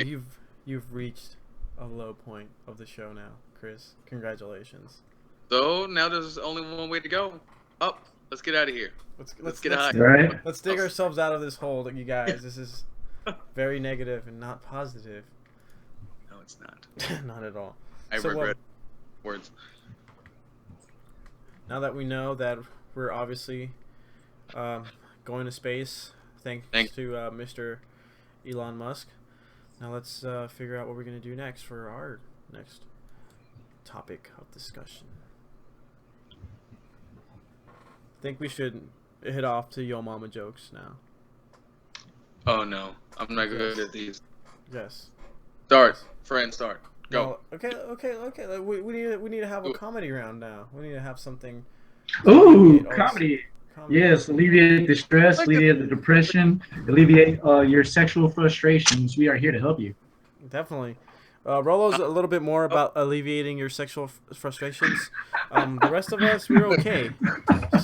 you've reached a low point of the show now, Chris. Congratulations. So now there's only one way to go. Up. Let's get out of here. Let's get out. Right. Let's dig ourselves out of this hole, you guys. This is very negative and not positive. No, it's not. Not at all. I regret words. Now that we know that we're obviously going to space, thanks to Mr. Elon Musk. Now let's figure out what we're going to do next for our next topic of discussion. I think we should hit off to Yo Mama jokes now. Oh no, I'm not good at these. Yes. Start, friend. Start. Go. No, okay. Like, we need to have a comedy round now. We need to have something. Ooh, comedy. Yes, alleviate the stress, alleviate the depression, alleviate your sexual frustrations. We are here to help you. Definitely. Rolo's a little bit more about alleviating your sexual frustrations. The rest of us, we're okay.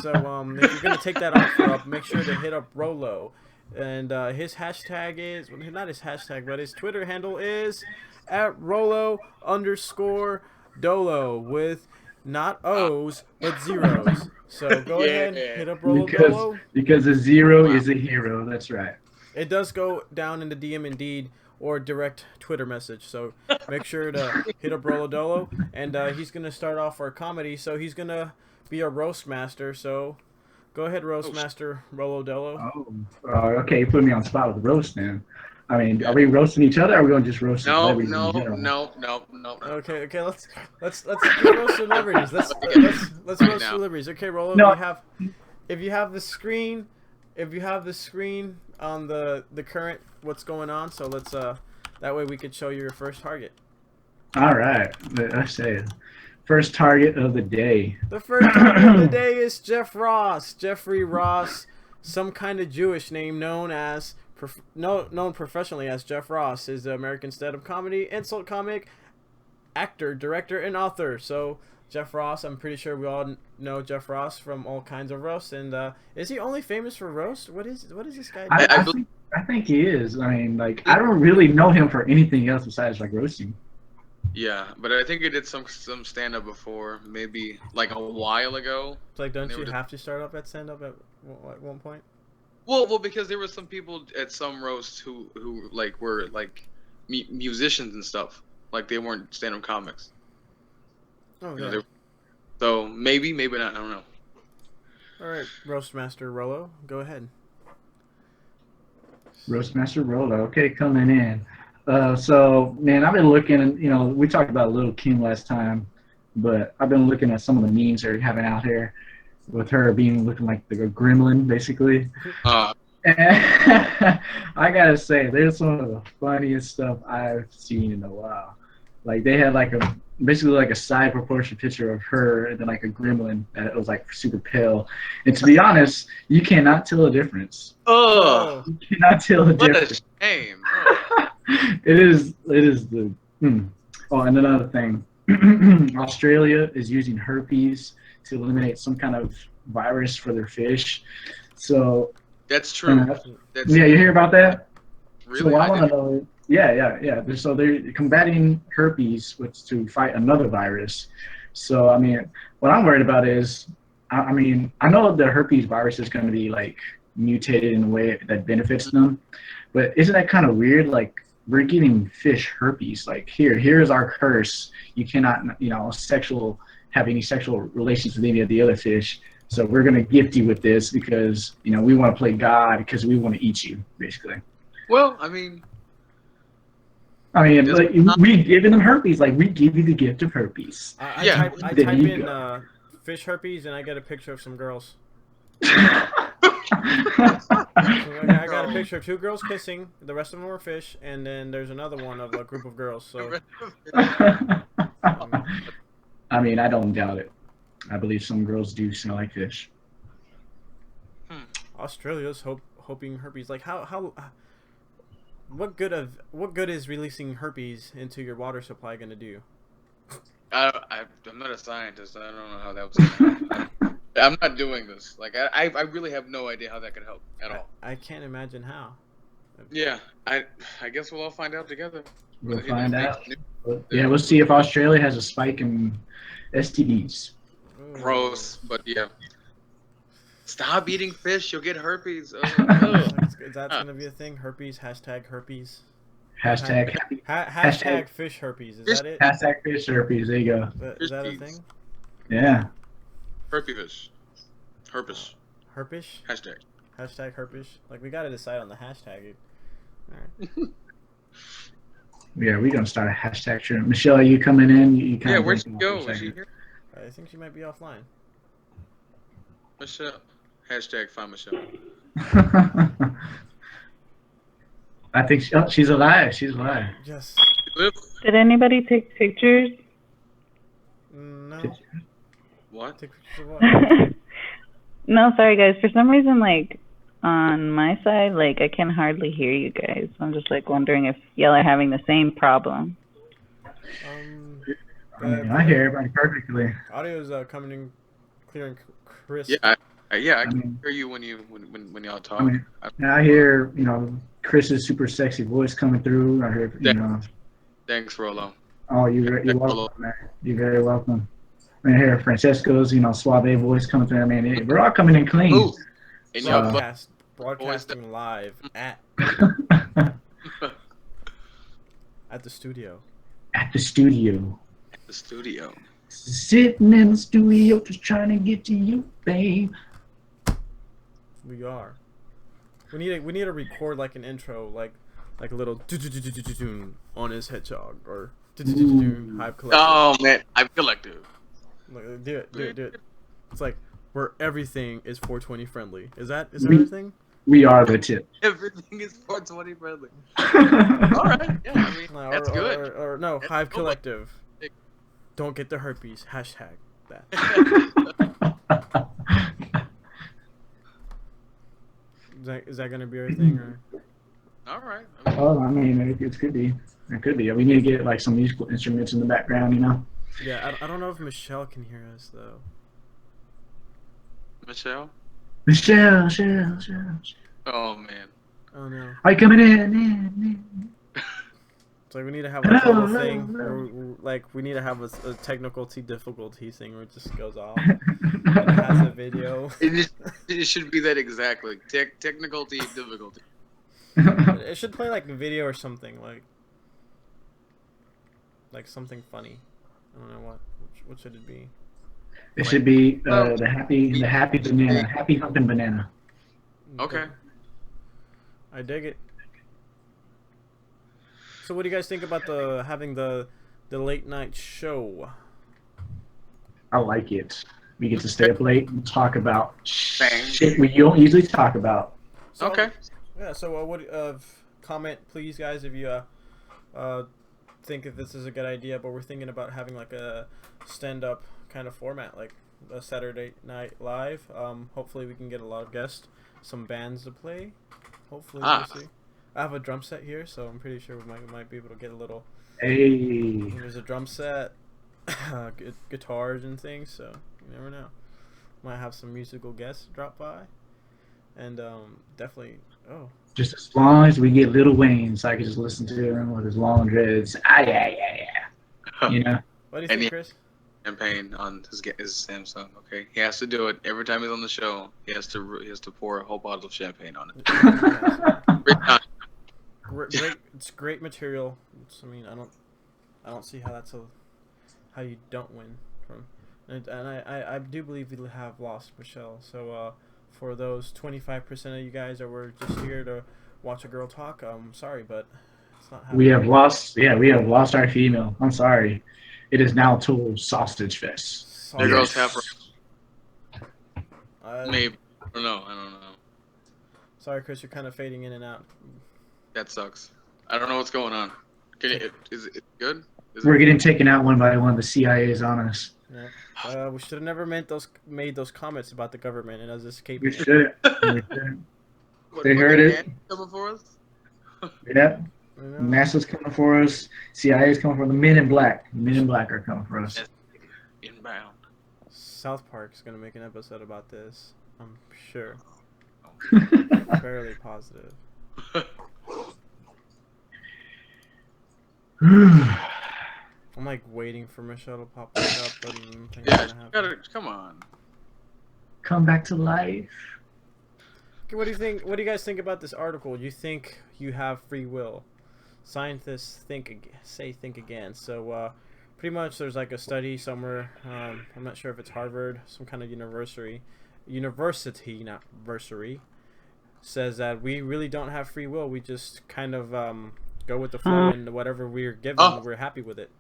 So if you're gonna take that offer up, make sure to hit up Rolo, and his hashtag is not his hashtag, but his Twitter handle is @Rolo_Dolo with not O's but zeros. So go ahead, hit up Rolo Dolo. Because a zero is a hero. That's right. It does go down in the DM Indeed or direct Twitter message. So make sure to hit up Rolo Dolo. And he's going to start off our comedy. So he's going to be a roast master. So go ahead, roast master Rolo Dolo. Okay. You put me on the spot with the roast, man. I mean, are we roasting each other? Or are we going to just roast celebrities in general? No. Okay. Let's roast celebrities. Let's roast celebrities. Okay, Rolo. No. If you have the screen on the current what's going on, so let's that way we could show you your first target. All right, I say first target of the day. The first target of the day is Jeffrey Ross, some kind of Jewish name known professionally as Jeff Ross, is the American stand-up comedy, insult comic, actor, director, and author. So Jeff Ross, I'm pretty sure we all know Jeff Ross from all kinds of roasts. And is he only famous for roast? What is this guy doing? I think he is. I mean, like, I don't really know him for anything else besides like roasting. Yeah, but I think he did some stand-up before, maybe like a while ago. It's like, don't you have to start up at stand-up at one point? Well, because there were some people at some roasts who like were like musicians and stuff. Like they weren't stand-up comics. Oh, yeah. So maybe not. I don't know. All right, Roastmaster Rolo, go ahead. Roastmaster Rolo, okay, coming in. So man, I've been looking, and we talked about Little Kim last time, but I've been looking at some of the memes they're having out here, with her looking like the gremlin, basically. And I gotta say, there's some of the funniest stuff I've seen in a while. Like they had basically like a side proportion picture of her and then like a gremlin that was like super pale. And to be honest, you cannot tell a difference. Oh, you cannot tell a difference. What a shame. It is the. Oh, and another thing, Australia is using herpes to eliminate some kind of virus for their fish. So that's true. You hear about that? Really? So I want to know. Yeah. So they're combating herpes to fight another virus. So I mean, what I'm worried about is, I mean, I know the herpes virus is going to be like mutated in a way that benefits them, but isn't that kind of weird? Like we're giving fish herpes. Like here's our curse. You cannot, have any sexual relations with any of the other fish. So we're going to gift you with this because we want to play God because we want to eat you, basically. Well, I mean, like we giving them herpes, like we give you the gift of herpes. I type in fish herpes and I get a picture of some girls. So I got a picture of 2 girls kissing. The rest of them were fish, and then there's another one of a group of girls. So, I mean, I don't doubt it. I believe some girls do smell like fish. Australia's hoping herpes. Like how what good is releasing herpes into your water supply gonna do? I'm not a scientist. I don't know how that was gonna happen. I'm not doing this. Like I really have no idea how that could help at all. I can't imagine how. Yeah, I guess we'll all find out together. We'll find out. Yeah, we'll see if Australia has a spike in STDs. Gross, but yeah. Stop eating fish. You'll get herpes. That's gonna be a thing. Herpes. #herpes. Hashtag fish herpes. Is that it? Hashtag fish herpes. There you go. Is that a thing? Yeah. Herpes. Herpes. Herpes. Hashtag herpes. Like we gotta decide on the hashtag. All right. Yeah, we're gonna start a hashtag trend. Michelle, are you coming in? Where'd she go? Is she here? I think she might be offline. Michelle. Hashtag find Michelle. I think she's alive. She's alive. Yes. Did anybody take pictures? No. What? Take pictures of what? No, sorry guys. For some reason, like on my side, like I can hardly hear you guys. I'm just like wondering if y'all are having the same problem. I mean, I hear everybody perfectly. Audio is coming in clear and crisp. Yeah, I I can mean, hear you when y'all I talk. mean, I hear, Chris's super sexy voice coming through. I hear, Thanks, Rolo. oh, you're welcome, man. You're very welcome. I mean, I hear Francesco's, suave voice coming through. I mean, we're all coming in clean. Ooh, and y'all Broadcasting live at the studio. At the studio. the studio. Sitting in the studio just trying to get to you, babe. We are. We need to record like an intro, like a little on his hedgehog or Hive Collective. Oh man, Hive Collective. Do it. It's like where everything is 420 friendly. Is that a thing? We are the tip. Everything is 420 friendly. All right, yeah, I mean that's good. Or no, Hive Collective. Don't get the herpes. Hashtag that. Is that gonna be our thing or? All right. I mean, it could be. It could be. We need to get like some musical instruments in the background, Yeah, I don't know if Michelle can hear us though. Michelle. Oh man. Oh no. Are you coming in? It's like we need to have like a little thing where we need to have a technical difficulty thing where it just goes off and it has a video. It should be that exactly. Technical difficulty. It should play like a video or something like something funny. I don't know what should it be. It should be the happy banana, happy humping banana. Okay. I dig it. So what do you guys think about having the late night show? I like it. We get to stay up late and talk about shit we don't usually talk about. So, okay. Yeah. So what? Comment please, guys, if you think that this is a good idea. But we're thinking about having like a stand-up kind of format, like a Saturday Night Live. Hopefully we can get a lot of guests, some bands to play. Hopefully we'll see. I have a drum set here, so I'm pretty sure we might be able to get a little. Hey. There's a drum set, guitars and things, so you never know. Might have some musical guests drop by, and definitely. Oh. Just as long as we get Lil Wayne, so I can just listen to him with his long dreads. Yeah. You know. What do you think, Chris? Champagne on his Samsung. Okay, he has to do it every time he's on the show. He has to pour a whole bottle of champagne on it. Great, it's great material. I mean, I don't see how how you don't win from, and I do believe we have lost Michelle. So for those 25% of you guys that were just here to watch a girl talk, I'm sorry, but it's not happening. We have lost our female. I'm sorry. It is now total sausage fest. There goes half. Maybe I don't know. Sorry, Chris, you're kind of fading in and out. That sucks. I don't know what's going on. Is it good? We're getting taken out one by one. The CIA is on us. Yeah. We should have never made those comments about the government and us escaping. We should. They heard it. Coming for us? Yeah. NASA's coming for us. CIA is coming for the Men in Black. The Men in Black are coming for us. Inbound. South Park's gonna make an episode about this. I'm sure. Fairly positive. I'm like waiting for Michelle to pop back up, but come on. Come back to life. Okay, what do you think? What do you guys think about this article? You think you have free will? Scientists think again. So pretty much there's like a study somewhere. I'm not sure if it's Harvard, some kind of university, not bursary, says that we really don't have free will. We just kind of go with the flow, and whatever we're given, we're happy with it.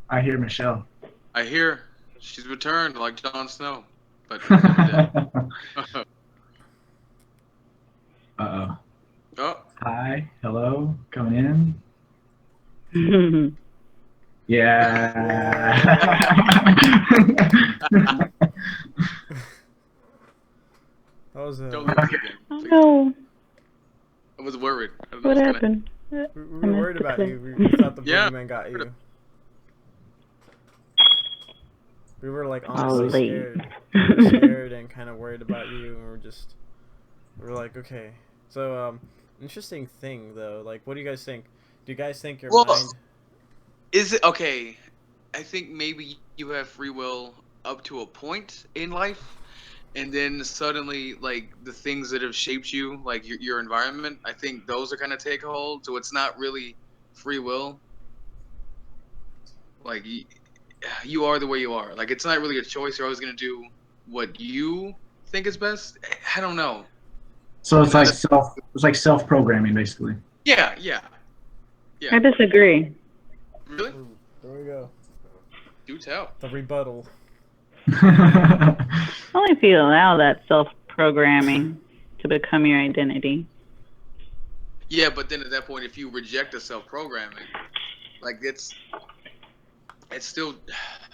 I hear Michelle. I hear she's returned like Jon Snow, but she's dead. Uh-oh. Oh. Hi. Hello. Coming in. Yeah. That was Don't leave us again, please. No. I was worried. What happened? We were worried about you. We thought the boogeyman got you. We were like Oh, honestly late. scared. We were scared and kind of worried about you, and we were like, okay. So interesting thing though. Like, what do you guys think? Do you guys think your Well, mind? is it okay? I think maybe you have free will up to a point in life, and then suddenly, like the things that have shaped you, like your environment, I think those are gonna take hold. So it's not really free will. Like you are the way you are. Like it's not really a choice. You're always gonna do what you think is best. I don't know. So You know, that's, it's like self-programming basically. yeah, I disagree. Really? Ooh, there we go. Do tell. The rebuttal. Only if you allow that self-programming to become your identity. Yeah, but then at that point, if you reject the self-programming, like it's still,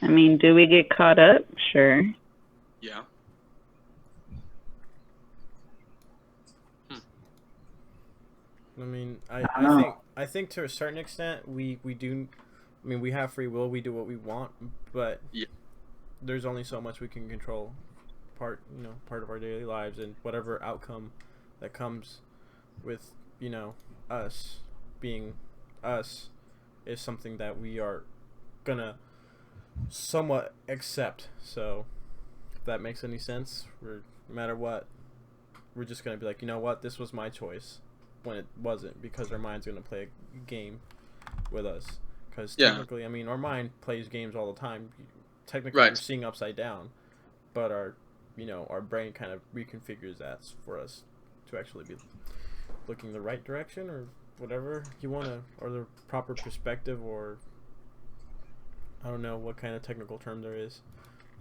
I mean, do we get caught up? Sure. yeah. I mean, I don't know. I think to a certain extent we do. I mean, we have free will. We do what we want, but Yeah. there's only so much we can control. Part of our daily lives, and whatever outcome that comes with us being us is something that we are gonna somewhat accept. So if that makes any sense, no matter what, we're just gonna be like, you know what, this was my choice when it wasn't, because our mind's gonna play a game with us. Because technically, I mean, our mind plays games all the time. Technically, Right. we're seeing upside down, but our brain kind of reconfigures that for us to actually be looking the right direction, or whatever you want to, or the proper perspective, or I don't know what kind of technical term there is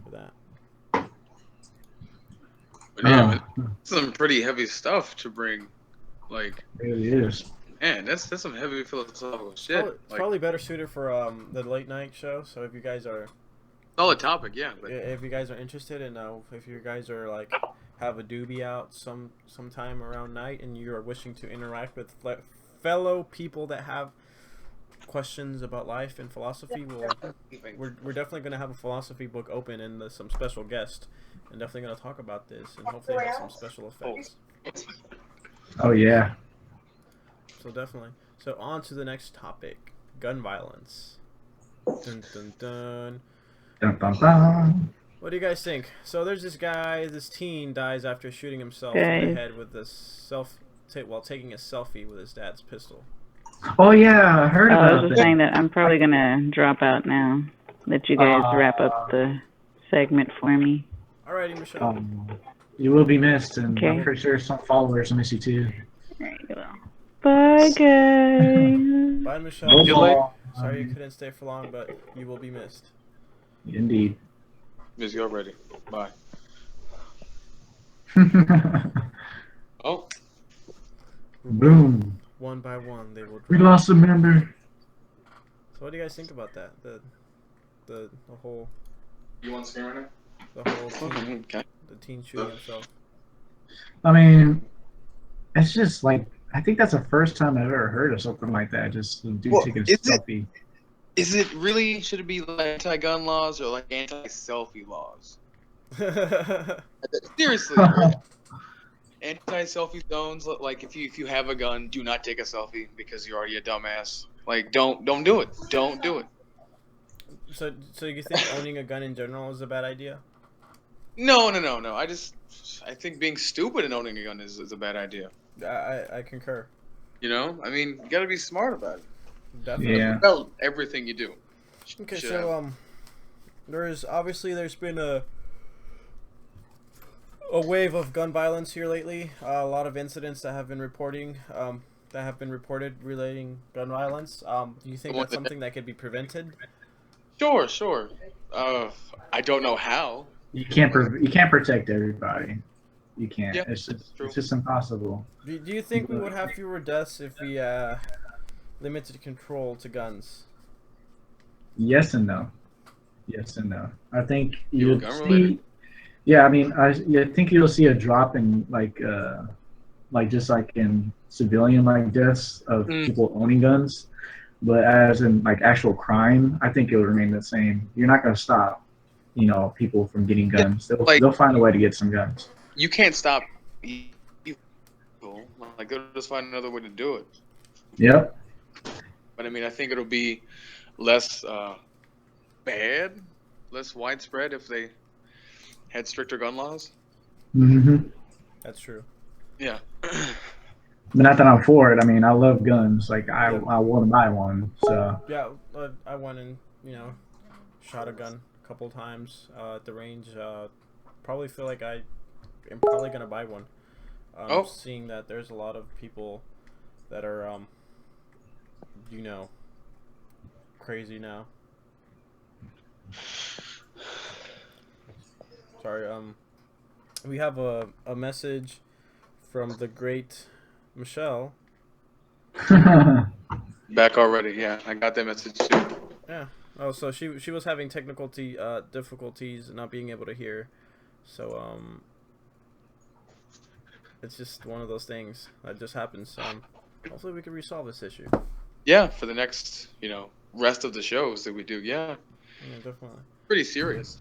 for that. But yeah, man, some pretty heavy stuff to bring. Like, It really is. man, that's some heavy philosophical shit. It's probably better suited for the late night show. So if you guys are solid topic, yeah. But if you guys are interested, and if you guys are like have a doobie out sometime around night, and you are wishing to interact with fellow people that have questions about life and philosophy, we're definitely going to have a philosophy book open, and some special guests, and definitely going to talk about this, and hopefully have some special effects. Oh yeah. So definitely. So on to the next topic: gun violence. Dun dun dun. Dun, dun, dun. What do you guys think? So there's this teen dies after shooting himself in the head with while taking a selfie with his dad's pistol. Oh yeah, I heard I about was that. just saying that I'm probably gonna drop out now. Let you guys wrap up the segment for me. Alrighty, Michelle. You will be missed, and Okay. I'm pretty sure some followers will miss you too. There you go. Bye, guys. Bye, Michelle. No Sorry you couldn't stay for long, but you will be missed. Indeed. Miss you already. Bye. Oh, Boom. One by one, they will drop. We lost a member. So what do you guys think about that? The whole you want to screen right the whole teen, Okay. the teen shooting himself. I mean, it's just like, I think that's the first time I've ever heard of something like that. Just a dude taking a selfie. Is it really? Should it be like anti-gun laws or like anti-selfie laws? Seriously, like, anti-selfie zones. Like if you have a gun, do not take a selfie because you're already a dumbass. Like don't do it. Don't do it. So you think owning a gun in general is a bad idea? No. I think being stupid and owning a gun is a bad idea. I concur. You know, I mean, you gotta be smart about it. Definitely. Yeah. About everything you do. Okay, Should so have. there's been a wave of gun violence here lately. A lot of incidents that have been reported relating gun violence. Do you think that's something that could be prevented? Sure. I don't know how. You can't protect everybody. You can't. Yeah, It's true. just impossible. Do you think we would have fewer deaths if we limited control to guns? Yes and no. Yes and no. I think You you'll gun see. related? Yeah, I mean, I think you'll see a drop in like just like in civilian like deaths of people owning guns, but as in like actual crime, I think it'll remain the same. You're not gonna stop. you know, people from getting guns. Like They'll find a way to get some guns. you can't stop evil. Like they'll just find another way to do it. Yep. But I mean, I think it'll be less bad, less widespread if they had stricter gun laws. Mm-hmm. That's true. Yeah. But not that I'm for it. I mean, I love guns. Like I Yep. I want to buy one. So Yeah, I went and shot a gun a couple times at the range. Probably feel like I am probably gonna buy one. Seeing that there's a lot of people that are crazy now. Sorry. We have a message from the great Michelle. Back already. Yeah, I got that message too. Yeah. Oh, so she was having technical difficulties, not being able to hear. So it's just one of those things that just happens. Hopefully we can resolve this issue. Yeah, for the next, rest of the shows that we do. Yeah, Yeah, definitely. pretty serious.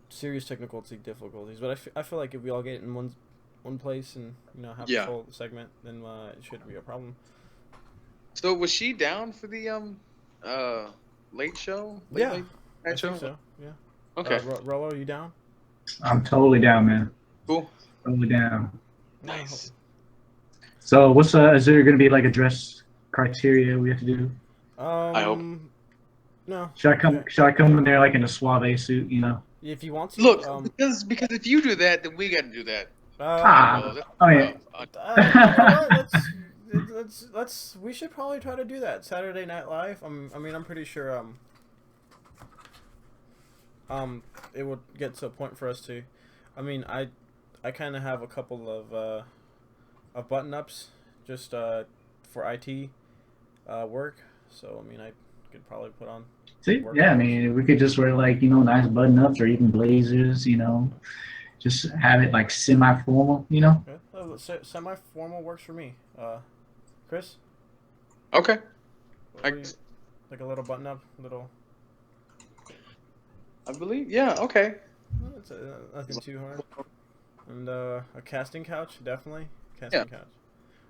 Serious technical difficulties, but I feel like if we all get in one place and have Yeah. a full segment, then it shouldn't be a problem. So was she down for the late show? Yeah, Late I night show? think so. Yeah. Okay. Rollo, you down? I'm totally down, man. Cool. Totally down. Nice. So what's is there gonna be like a dress criteria we have to do? I hope. No. Should I come in there like in a suave suit? If you want to. Look, because if you do that, then we got to do that. We should probably try to do that Saturday Night Live. I'm pretty sure it would get to a point for us to. I kind of have a couple of button ups just for IT work. So I could probably put on. See, yeah, we could just wear like nice button ups or even blazers. Just have it like semi-formal. Yeah, semi-formal works for me. Chris? Okay. Like a little button-up, little... I believe, yeah, okay. It's nothing too hard. And a casting couch, definitely. Couch.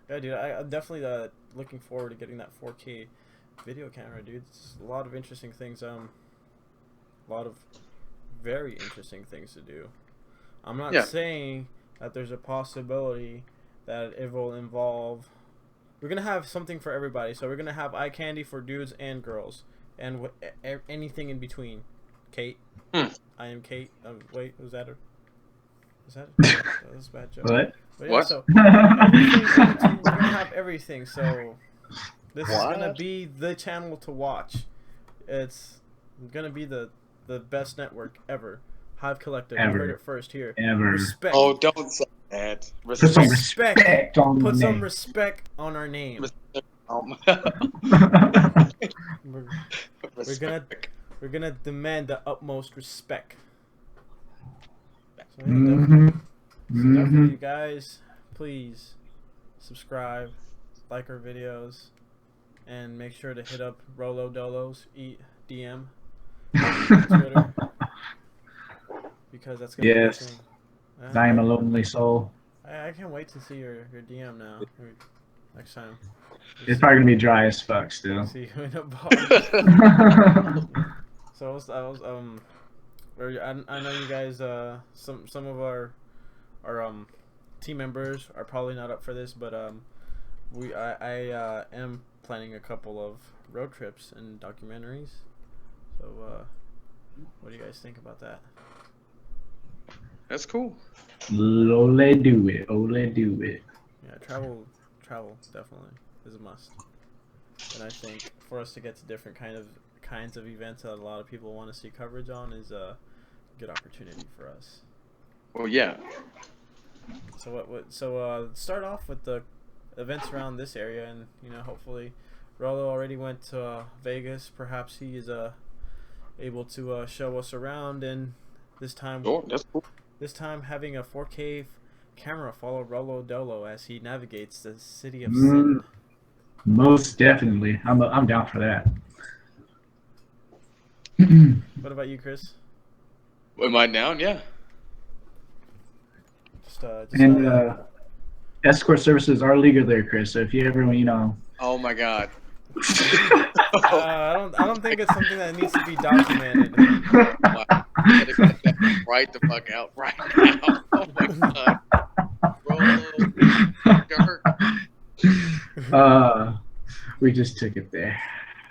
Yeah, dude, I'm definitely looking forward to getting that 4K video camera, dude. It's a lot of interesting things. A lot of very interesting things to do. I'm not saying that there's a possibility that it will involve... We're going to have something for everybody. So we're going to have eye candy for dudes and girls. And anything in between. Kate. I am Kate. Wait, was that her? Is that it? That was a bad joke. What? But yeah, so we're going to have everything. So this is going to be the channel to watch. It's going to be the best network ever. Hive Collective. You heard it first here. Ever. Respect. Oh, don't say that. Put some respect on Put some respect on our name. We're gonna demand the utmost respect. So, definitely, you guys, please subscribe, like our videos, and make sure to hit up Rolo Dolo's DM on Twitter. Because that's gonna be a thing. I am a lonely soul. I can't wait to see your DM now. Next time. It's probably gonna be dry as fuck still. See you in a bar. So I know you guys. Some of our team members are probably not up for this, but I am planning a couple of road trips and documentaries. So what do you guys think about that? That's cool. Ole do it. Ole do it. Yeah, travel definitely is a must. And I think for us to get to different kinds of events that a lot of people want to see coverage on is a good opportunity for us. Well, yeah. So start off with the events around this area, and hopefully Rollo already went to Vegas. Perhaps he is able to show us around, and this time that's cool. This time having a 4K camera follow Rollo Dolo as he navigates the city of sin. Most definitely. I'm down for that. What about you, Chris? Am I down? Yeah. And escort services are legal there, Chris. So if you ever, Oh my God. I don't think it's something that needs to be documented. Wow. You gotta cut that right the fuck out right now. Oh my God. Rolo. we just took it there.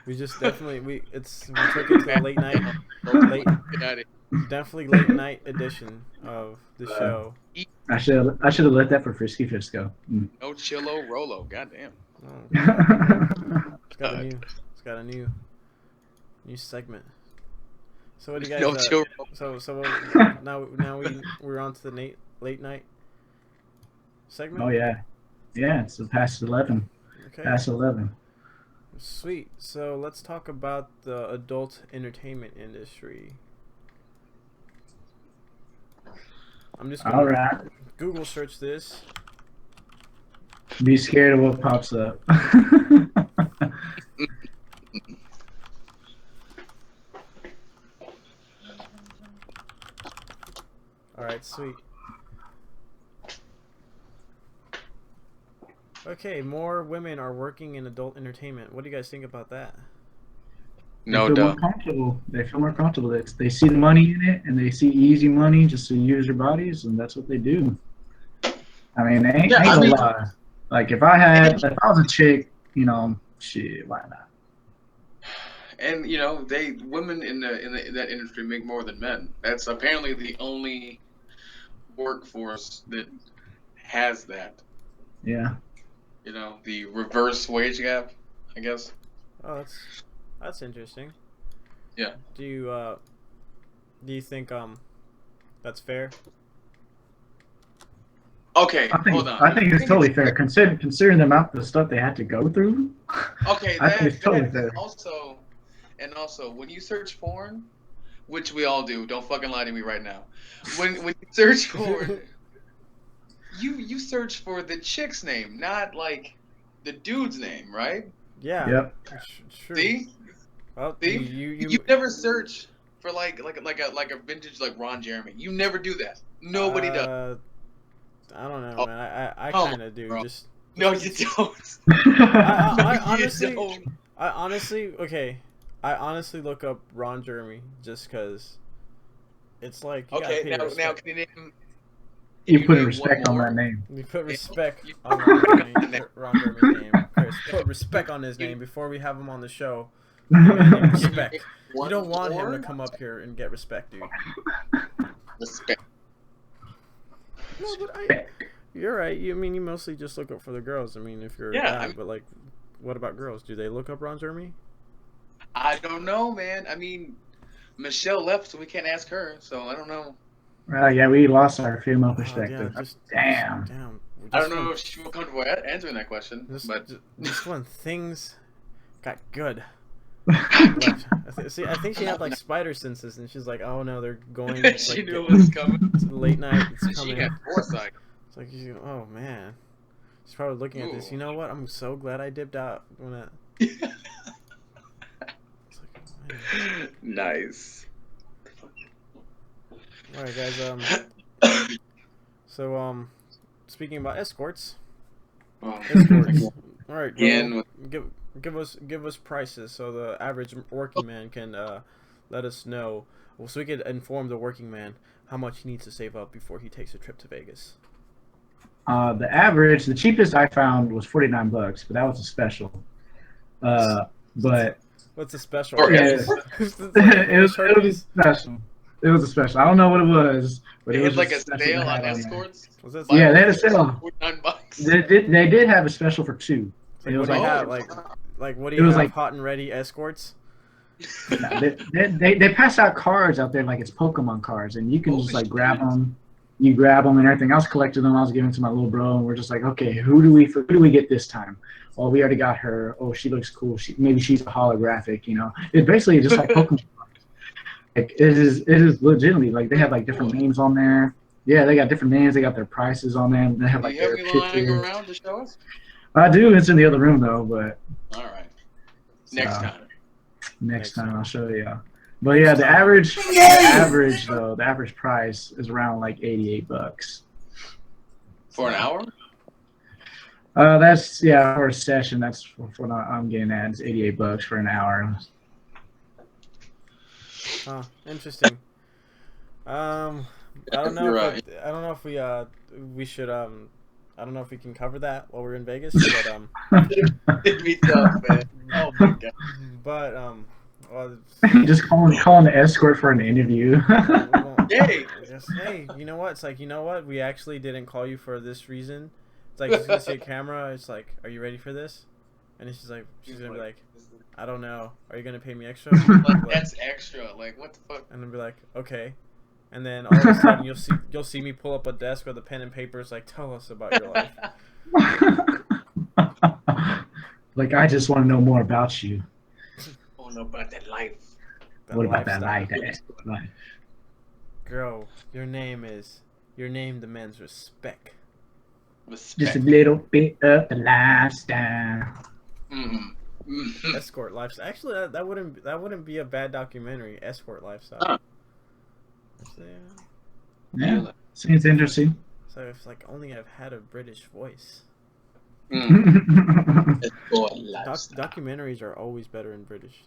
We just definitely we took it to the late night, definitely late night edition of the show. I should have let that for Frisky Fisco. No chillo Rolo. Goddamn. Oh, it's got a new segment. So what do you guys? No chill. Now we're on to the late night segment. Oh yeah, it's past 11. Okay. Past 11. Sweet. So let's talk about the adult entertainment industry. I'm just gonna Google search this. Be scared of what pops up. All right, sweet. Okay, more women are working in adult entertainment. What do you guys think about that? No They feel doubt. more comfortable. They feel more comfortable. They see the money in it, and they see easy money just to use their bodies, and that's what they do. I mean, ain't gonna lie. Like if I was a chick, shit, why not? And women in that industry make more than men. That's apparently the only workforce that has that. Yeah. The reverse wage gap, I guess. Oh, that's interesting. Yeah. Do you think that's fair? Okay, hold on. I think it's totally fair, considering the amount of stuff they had to go through. Okay, I think it's totally fair. Also, when you search porn, which we all do, don't fucking lie to me right now. When you search porn, you search for the chick's name, not like the dude's name, right? Yeah. Yep. True. See? Well, See? You never search for like a vintage like Ron Jeremy. You never do that. Nobody does. I don't know, man. I kind of do. Bro. Just no, you don't. I honestly look up Ron Jeremy just because it's like you okay. Now you can you name? put respect on that name. You put respect on Ron Jeremy's name. Chris, put respect on his name before we have him on the show. Respect. You don't want him to come up here and get respect, dude. Respect. No, but you're right. You mostly just look up for the girls. I mean, if you're but like, what about girls? Do they look up Ron Jeremy? I don't know, man. I mean, Michelle left, so we can't ask her. So I don't know. Yeah, we lost our female perspective. Damn. I don't know if she will comfortable answering that question, but just when things got good. I think she had like spider senses, and she's like, "Oh no, they're going." She like, knew it was coming. It's late night. It's coming. She had foresight. It's like, oh man, she's probably looking at this. You know what? I'm so glad I dipped out when that. It's like, oh, nice. All right, guys. So speaking about escorts. All right, give us prices so the average working man can let us know, so we could inform the working man how much he needs to save up before he takes a trip to Vegas. The cheapest I found was $49, but that was a special. But what's a special? Yeah, it was a special. It was a special. I don't know what it was, but it was like a sale on escorts. Yeah, they had a sale. $49. They did have a special for 2. Like, it was what do you have? Hot and ready escorts. They pass out cards out there like it's Pokemon cards, and you can just like grab them. You grab them and everything. I was collecting them. I was giving to my little bro, and we're just like, okay, who do we get this time? Oh, we already got her. Oh, she looks cool. Maybe she's a holographic. It's basically just like Pokemon. Like it is legitimately like they have like different names on there. Yeah, they got different names. They got their prices on them. They have like their pictures. Do you have any lying around to show us? I do. It's in the other room though, but. All right. Next time. Next time I'll show you. But yeah, the average price is around like $88. For an hour? That's for a session. That's what I'm getting at. It's $88 for an hour. Huh. Interesting. I don't know. I don't know if we should I don't know if we can cover that while we're in Vegas, but It'd be tough, man. Oh my god. But well, just calling the escort for an interview. Hey, hey, you know what? It's like, you know what? We actually didn't call you for this reason. It's like she's gonna see a camera. It's like, are you ready for this? And she's gonna be like, I don't know. Are you gonna pay me extra? like that's extra. Like what the fuck? And then be like, okay. And then all of a sudden you'll see me pull up a desk with a pen and paper. It's like, tell us about your life. Like, I just want to know more about you. I want to know about that life. What about that life? That Girl, your name demands respect. Just a little bit of the lifestyle. Escort lifestyle. Actually, that wouldn't be a bad documentary. Escort lifestyle. Yeah, seems interesting. So if like only I've had a British voice. Documentaries are always better in British.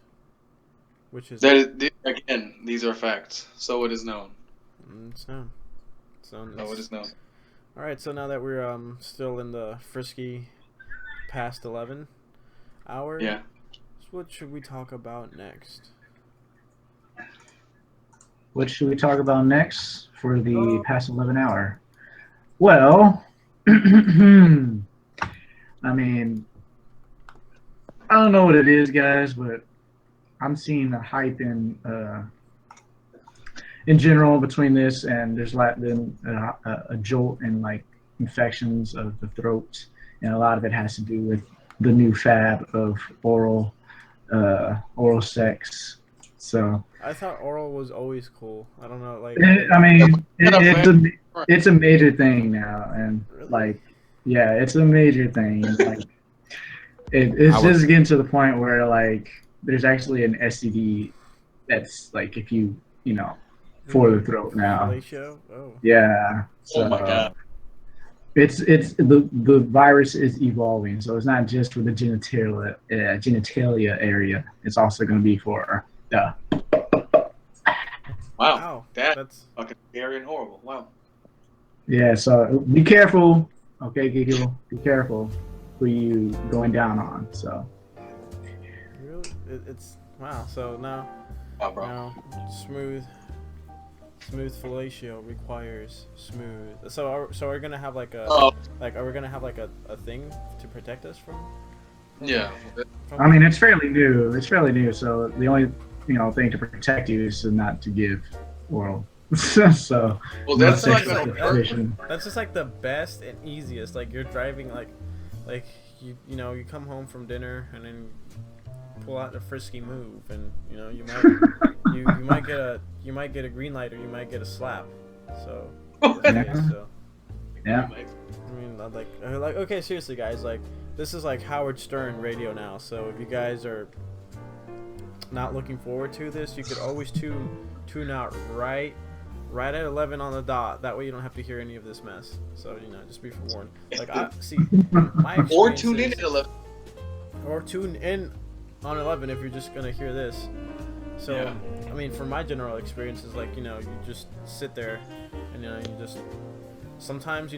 Which is again, these are facts. So it is known. It's known. So it is known. All right, so now that we're still in the frisky past 11 hour, yeah. What should we talk about next? What should we talk about next for the past 11 hour? Well, I mean, I don't know what it is, guys, but I'm seeing a hype in general between this, and there's a jolt in like infections of the throat, and a lot of it has to do with the new fad of oral sex. So I thought oral was always cool. I don't know, like. I mean, it's a major thing now, and really? like, yeah, it's a major thing. And, like, it's just getting to the point where like there's actually an STD that's like if you for the throat now. Oh. Yeah. So, oh my god. It's the virus is evolving, so it's not just for the genitalia area. It's also going to be for Wow. That's fucking scary and horrible. Wow. Yeah. So be careful, okay, Giggle. Be careful who you going down on. So. Really, it's wow. So now, smooth fellatio requires smooth. So are we gonna have like a are we gonna have like a thing to protect us from? Yeah. I mean, it's fairly new. So the only thing to protect you is not to give oral. So well, that's that's just like the best and easiest. Like you're driving like you come home from dinner and then pull out the frisky move, and you might get a green light or you might get a slap. So yeah. I mean, like okay, seriously, guys, like this is like Howard Stern radio now. So if you guys are not looking forward to this, you could always tune out right at 11 on the dot. That way you don't have to hear any of this mess. So just be forewarned. Like I see my or tune in at 11. Or tune in on 11 if you're just gonna hear this. So I mean, for my general experience is like you just sit there and you just sometimes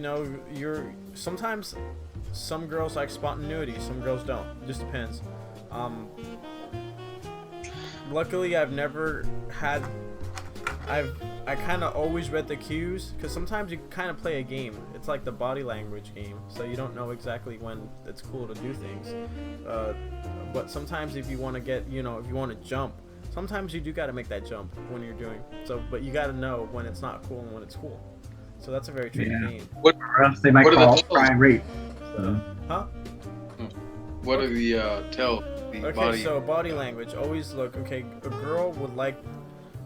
sometimes some girls like spontaneity, some girls don't. It just depends. Luckily I've never had I kind of always read the cues, because sometimes you kind of play a game. It's like the body language game, so you don't know exactly when it's cool to do things. But sometimes if you want to get, if you want to jump, sometimes you do got to make that jump when you're doing. So, but you got to know when it's not cool and when it's cool. So that's a very tricky game. Or else they might call crime rape. So. Huh? What are the tell? So body language. Always look. Okay, a girl would like.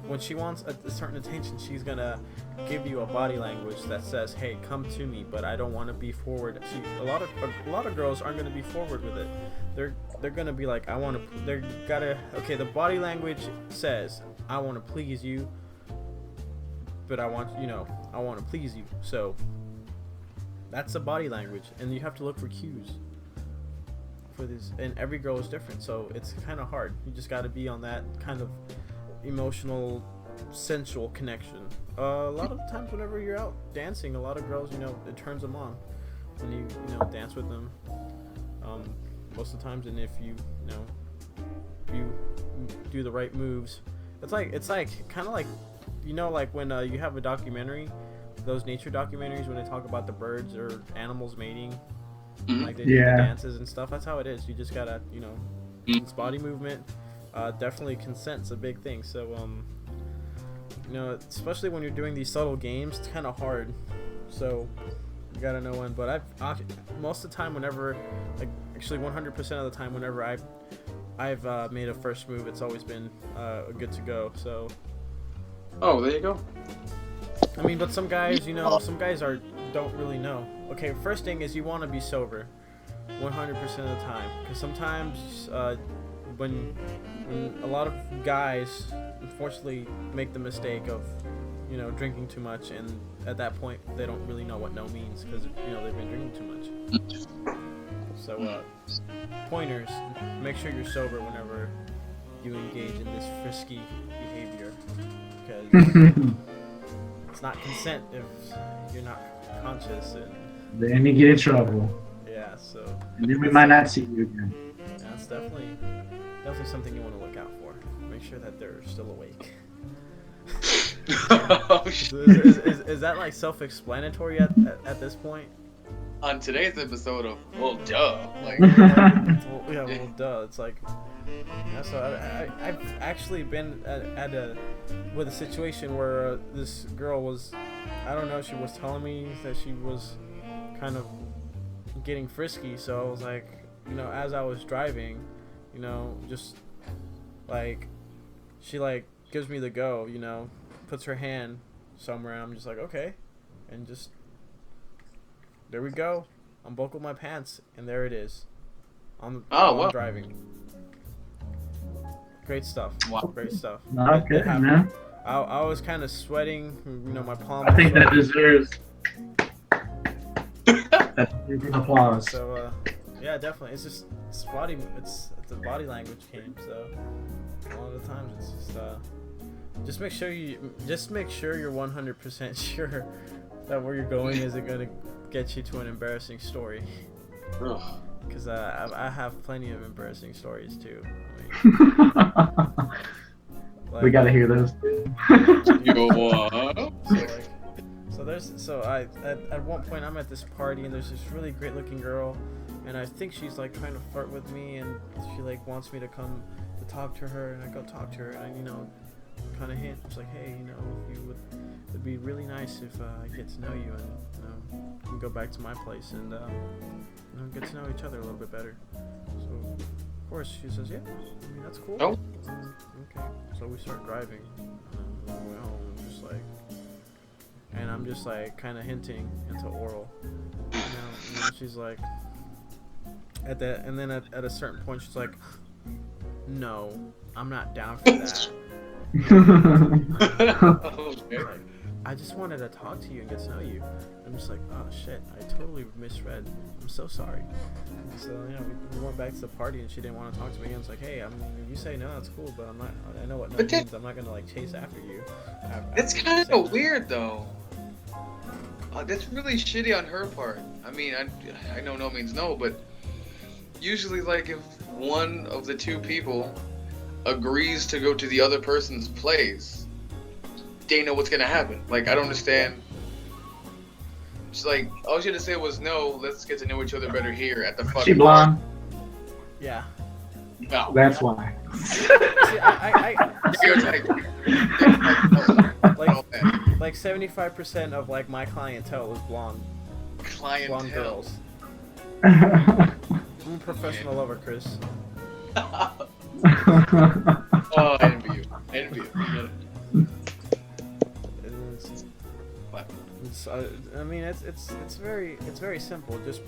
When she wants a certain attention, she's gonna give you a body language that says, "Hey, come to me," but I don't want to be forward. A lot of girls aren't gonna be forward with it. They're gonna be like, "I want to." The body language says, I want to please you, but I want to please you. So that's the body language, and you have to look for cues for this. And every girl is different, so it's kind of hard. You just got to be on that kind of emotional, sensual connection. A lot of times, whenever you're out dancing, a lot of girls, it turns them on when you dance with them. Most of the times, and if you do the right moves, it's like kind of like like when you have a documentary, those nature documentaries, when they talk about the birds or animals mating, like they do the dances and stuff. That's how it is. You just gotta it's body movement. Definitely consent's a big thing. So especially when you're doing these subtle games, it's kind of hard. So you gotta know when. But most of the time, whenever, like actually 100% of the time, whenever I've made a first move, it's always been good to go. So. Oh, there you go. I mean, but some guys, some guys don't really know. Okay, first thing is you want to be sober 100% of the time, because sometimes when a lot of guys unfortunately make the mistake of drinking too much, and at that point they don't really know what no means, because they've been drinking too much. So pointers, make sure you're sober whenever you engage in this frisky behavior, because it's not consent if you're not conscious, and then you get in trouble. Yeah, so. And then we might not see you again. Yeah, it's definitely something you want to look out for. Make sure that they're still awake. Oh, shit. Is that like self-explanatory at this point? On today's episode of well, duh. Like, well, duh. It's like, yeah. So I've actually been with a situation where this girl was, I don't know, she was telling me that she was kind of getting frisky. So I was like, as I was driving, just like, she like gives me the go, puts her hand somewhere, and I'm just like, okay, and just there we go. Unbuckled my pants, and there it is. I'm driving. Great stuff. Wow. Great stuff. Okay, man. I was kind of sweating. My palm. I think that deserves applause. So yeah, definitely. It's just it's a body language game. So a lot of the times it's just make sure you're 100% sure that where you're going isn't gonna get you to an embarrassing story. Because I have plenty of embarrassing stories too. We gotta hear those. So at one point I'm at this party, and there's this really great looking girl, and I think she's like trying to flirt with me, and she like wants me to come to talk to her, and I go talk to her, and I kind of hint, it's like, hey, it'd be really nice if I get to know you, and we can go back to my place and get to know each other a little bit better. So of course she says, yeah, I mean, that's cool. Oh. Okay, so we start driving on the way home, and I'm just like kind of hinting into oral. And she's like, at a certain point she's like, no, I'm not down for that. Like, I just wanted to talk to you and get to know you. I'm just like, oh shit, I totally misread. I'm so sorry. So we went back to the party, and she didn't want to talk to me again. It's like, hey, I mean, if you say no, that's cool, but I know what no means. I'm not gonna like chase after you. It's kind of weird though. That's really shitty on her part. I mean, I know no means no, but usually, like, if one of the two people agrees to go to the other person's place, they know what's gonna happen. Like, I don't understand. It's like, all she had to say was, no, let's get to know each other better here at the fucking She blonde? Yeah. No. That's why. See, like 75% of like my clientele is blonde girls. I'm a professional lover, Chris. Oh, I envy you. I mean, it's very simple. Just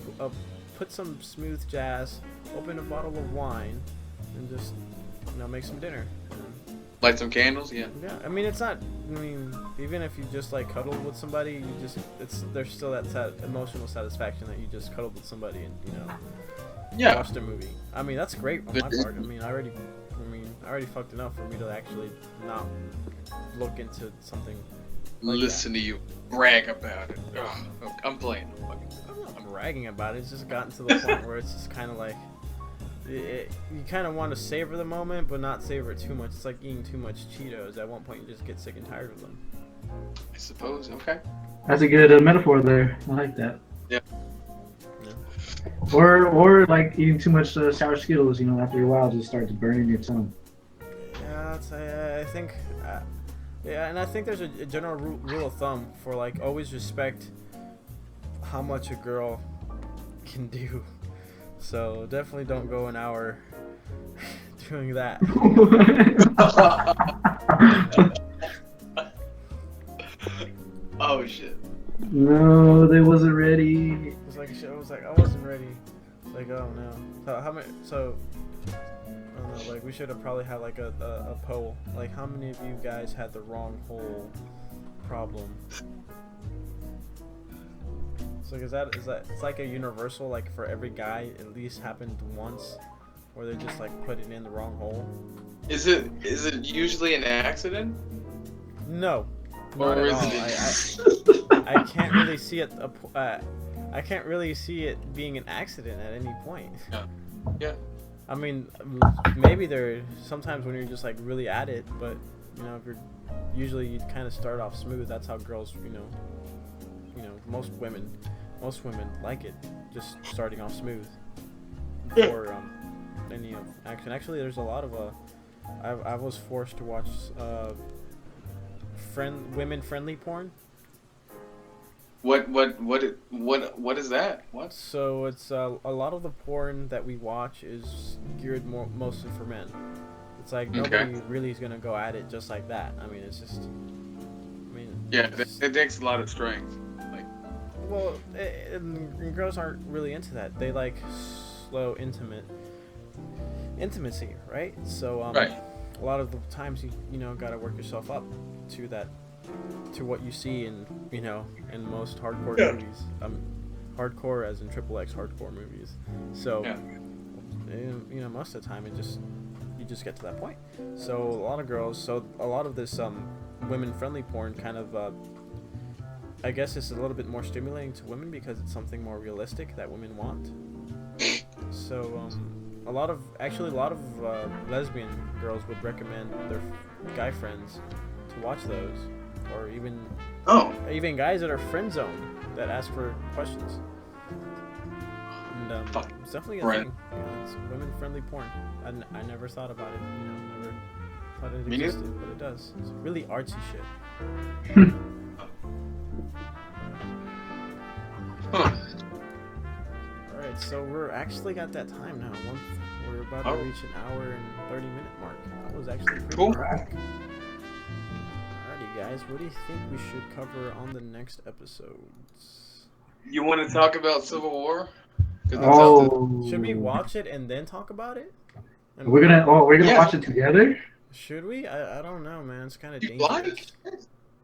put some smooth jazz, open a bottle of wine, and just make some dinner. Light some candles, yeah. Yeah, I mean, it's not. I mean, even if you just like cuddle with somebody, there's still that emotional satisfaction that you just cuddled with somebody and watched a movie. I mean, that's great on my part. I mean, I already fucked enough for me to actually not look into something. Like Listen to you brag about it. Ugh, I'm playing. I'm not bragging about it. It's just gotten to the point where it's just kind of like. You kind of want to savor the moment, but not savor it too much. It's like eating too much Cheetos. At one point, you just get sick and tired of them. I suppose. Okay. That's a good metaphor there. I like that. Yeah. Or like eating too much sour Skittles. After a while, it just starts burning your tongue. Yeah, I think. Yeah, and I think there's a general rule of thumb for like always respect how much a girl can do. So definitely don't go an hour doing that. Oh shit. No, they wasn't ready. It was like I wasn't ready. Like, oh no. So how many? So I don't know. Like we should have probably had like a poll. Like how many of you guys had the wrong hole problem? So is that it's like a universal, like for every guy at least happened once where they just like put it in the wrong hole? Is it usually an accident? No, Or not at is all. I can't really see it. I can't really see it being an accident at any point. Yeah. I mean, maybe sometimes when you're just like really at it, but if you're usually you kind of start off smooth. That's how girls, most women like it, just starting off smooth before any action. Actually, there's a lot of I was forced to watch women friendly porn. What is that? What? So it's a lot of the porn that we watch is geared mostly for men. It's like nobody really is gonna go at it just like that. I mean, it's just. Yeah, it takes a lot of strength. Well, girls aren't really into that. They like slow, intimacy, right? So, right. A lot of the times you gotta work yourself up to that, to what you see in in most hardcore movies. Hardcore as in XXX hardcore movies. So, most of the time you just get to that point. So a lot of this women-friendly porn kind of. I guess it's a little bit more stimulating to women because it's something more realistic that women want. So, a lot of lesbian girls would recommend their guy friends to watch those, or even guys that are friend zoned that ask for questions. And it's definitely a thing. It's women friendly porn. I never thought about it. Never thought it existed, but it does. It's really artsy shit. Alright, so we're actually got that time now. We're about to reach an hour and 30-minute mark. That was actually pretty quick. Alrighty, guys, what do you think we should cover on the next episodes? You want to talk about Civil War? Should we watch it and then talk about it? And we're gonna watch it together? Should we? I don't know, man. It's kind of dangerous.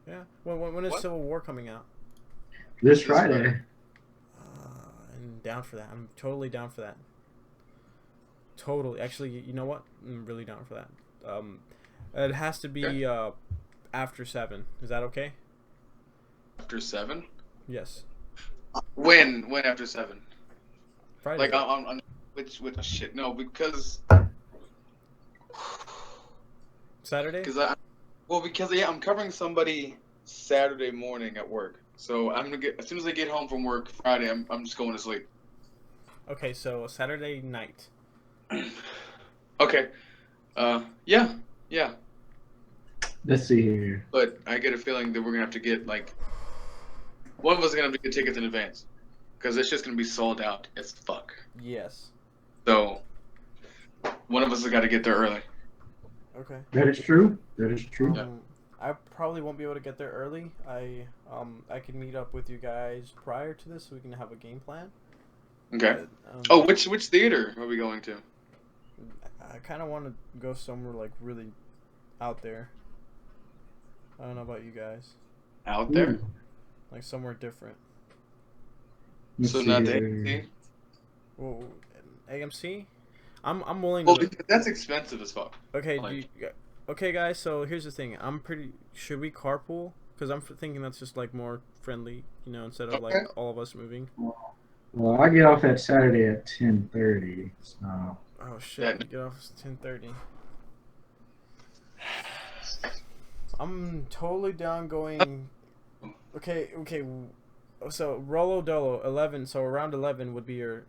Yeah. When is Civil War coming out? This Friday. I'm down for that. I'm totally down for that. Totally. Actually, you know what? I'm really down for that. It has to be after 7. Is that okay? After 7? Yes. When after 7? Friday. Like on which shit? No, because Saturday. Because I'm covering somebody Saturday morning at work. So I'm gonna get as soon as I get home from work Friday. I'm just going to sleep. Okay, so Saturday night. Okay. Yeah. Let's see here. But I get a feeling that we're gonna have to get one of us is gonna have to get tickets in advance, because it's just gonna be sold out as fuck. Yes. So one of us has got to get there early. Okay. That is true. I probably won't be able to get there early. I can meet up with you guys prior to this so we can have a game plan. Okay. Which theater are we going to? I kind of want to go somewhere like really out there. I don't know about you guys. Out there? Like somewhere different. So not the AMC? Well, AMC? I'm willing Well, to. that's expensive as fuck. Okay, Like, okay, guys. So here's the thing. Should we carpool? Because I'm thinking that's just like more friendly, you know, instead of like all of us moving. Well, I get off that Saturday at 10:30. So. Oh shit! We get off at 10:30. I'm totally down going. Okay. So Rolo Dolo 11. So around 11 would be your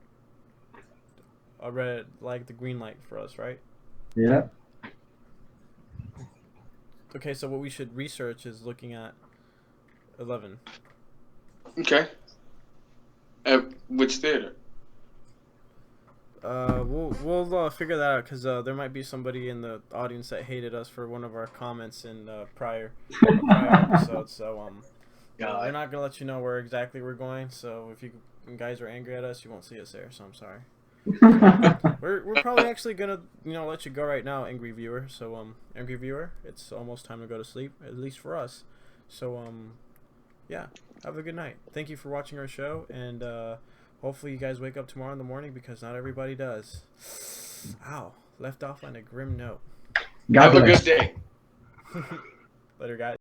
a red, like the green light for us, right? Yeah. Okay, so what we should research is looking at 11. okay. At which theater? We'll figure that out because there might be somebody in the audience that hated us for one of our comments in prior episodes. So we're not gonna let you know where exactly we're going. So if you guys are angry at us, you won't see us there. So I'm sorry. We're probably actually gonna let you go right now, angry viewer. So angry viewer, it's almost time to go to sleep, at least for us. So yeah, have a good night. Thank you for watching our show, and hopefully you guys wake up tomorrow in the morning because not everybody does. Ow, left off on a grim note. God Have bless. a good day. Later, guys.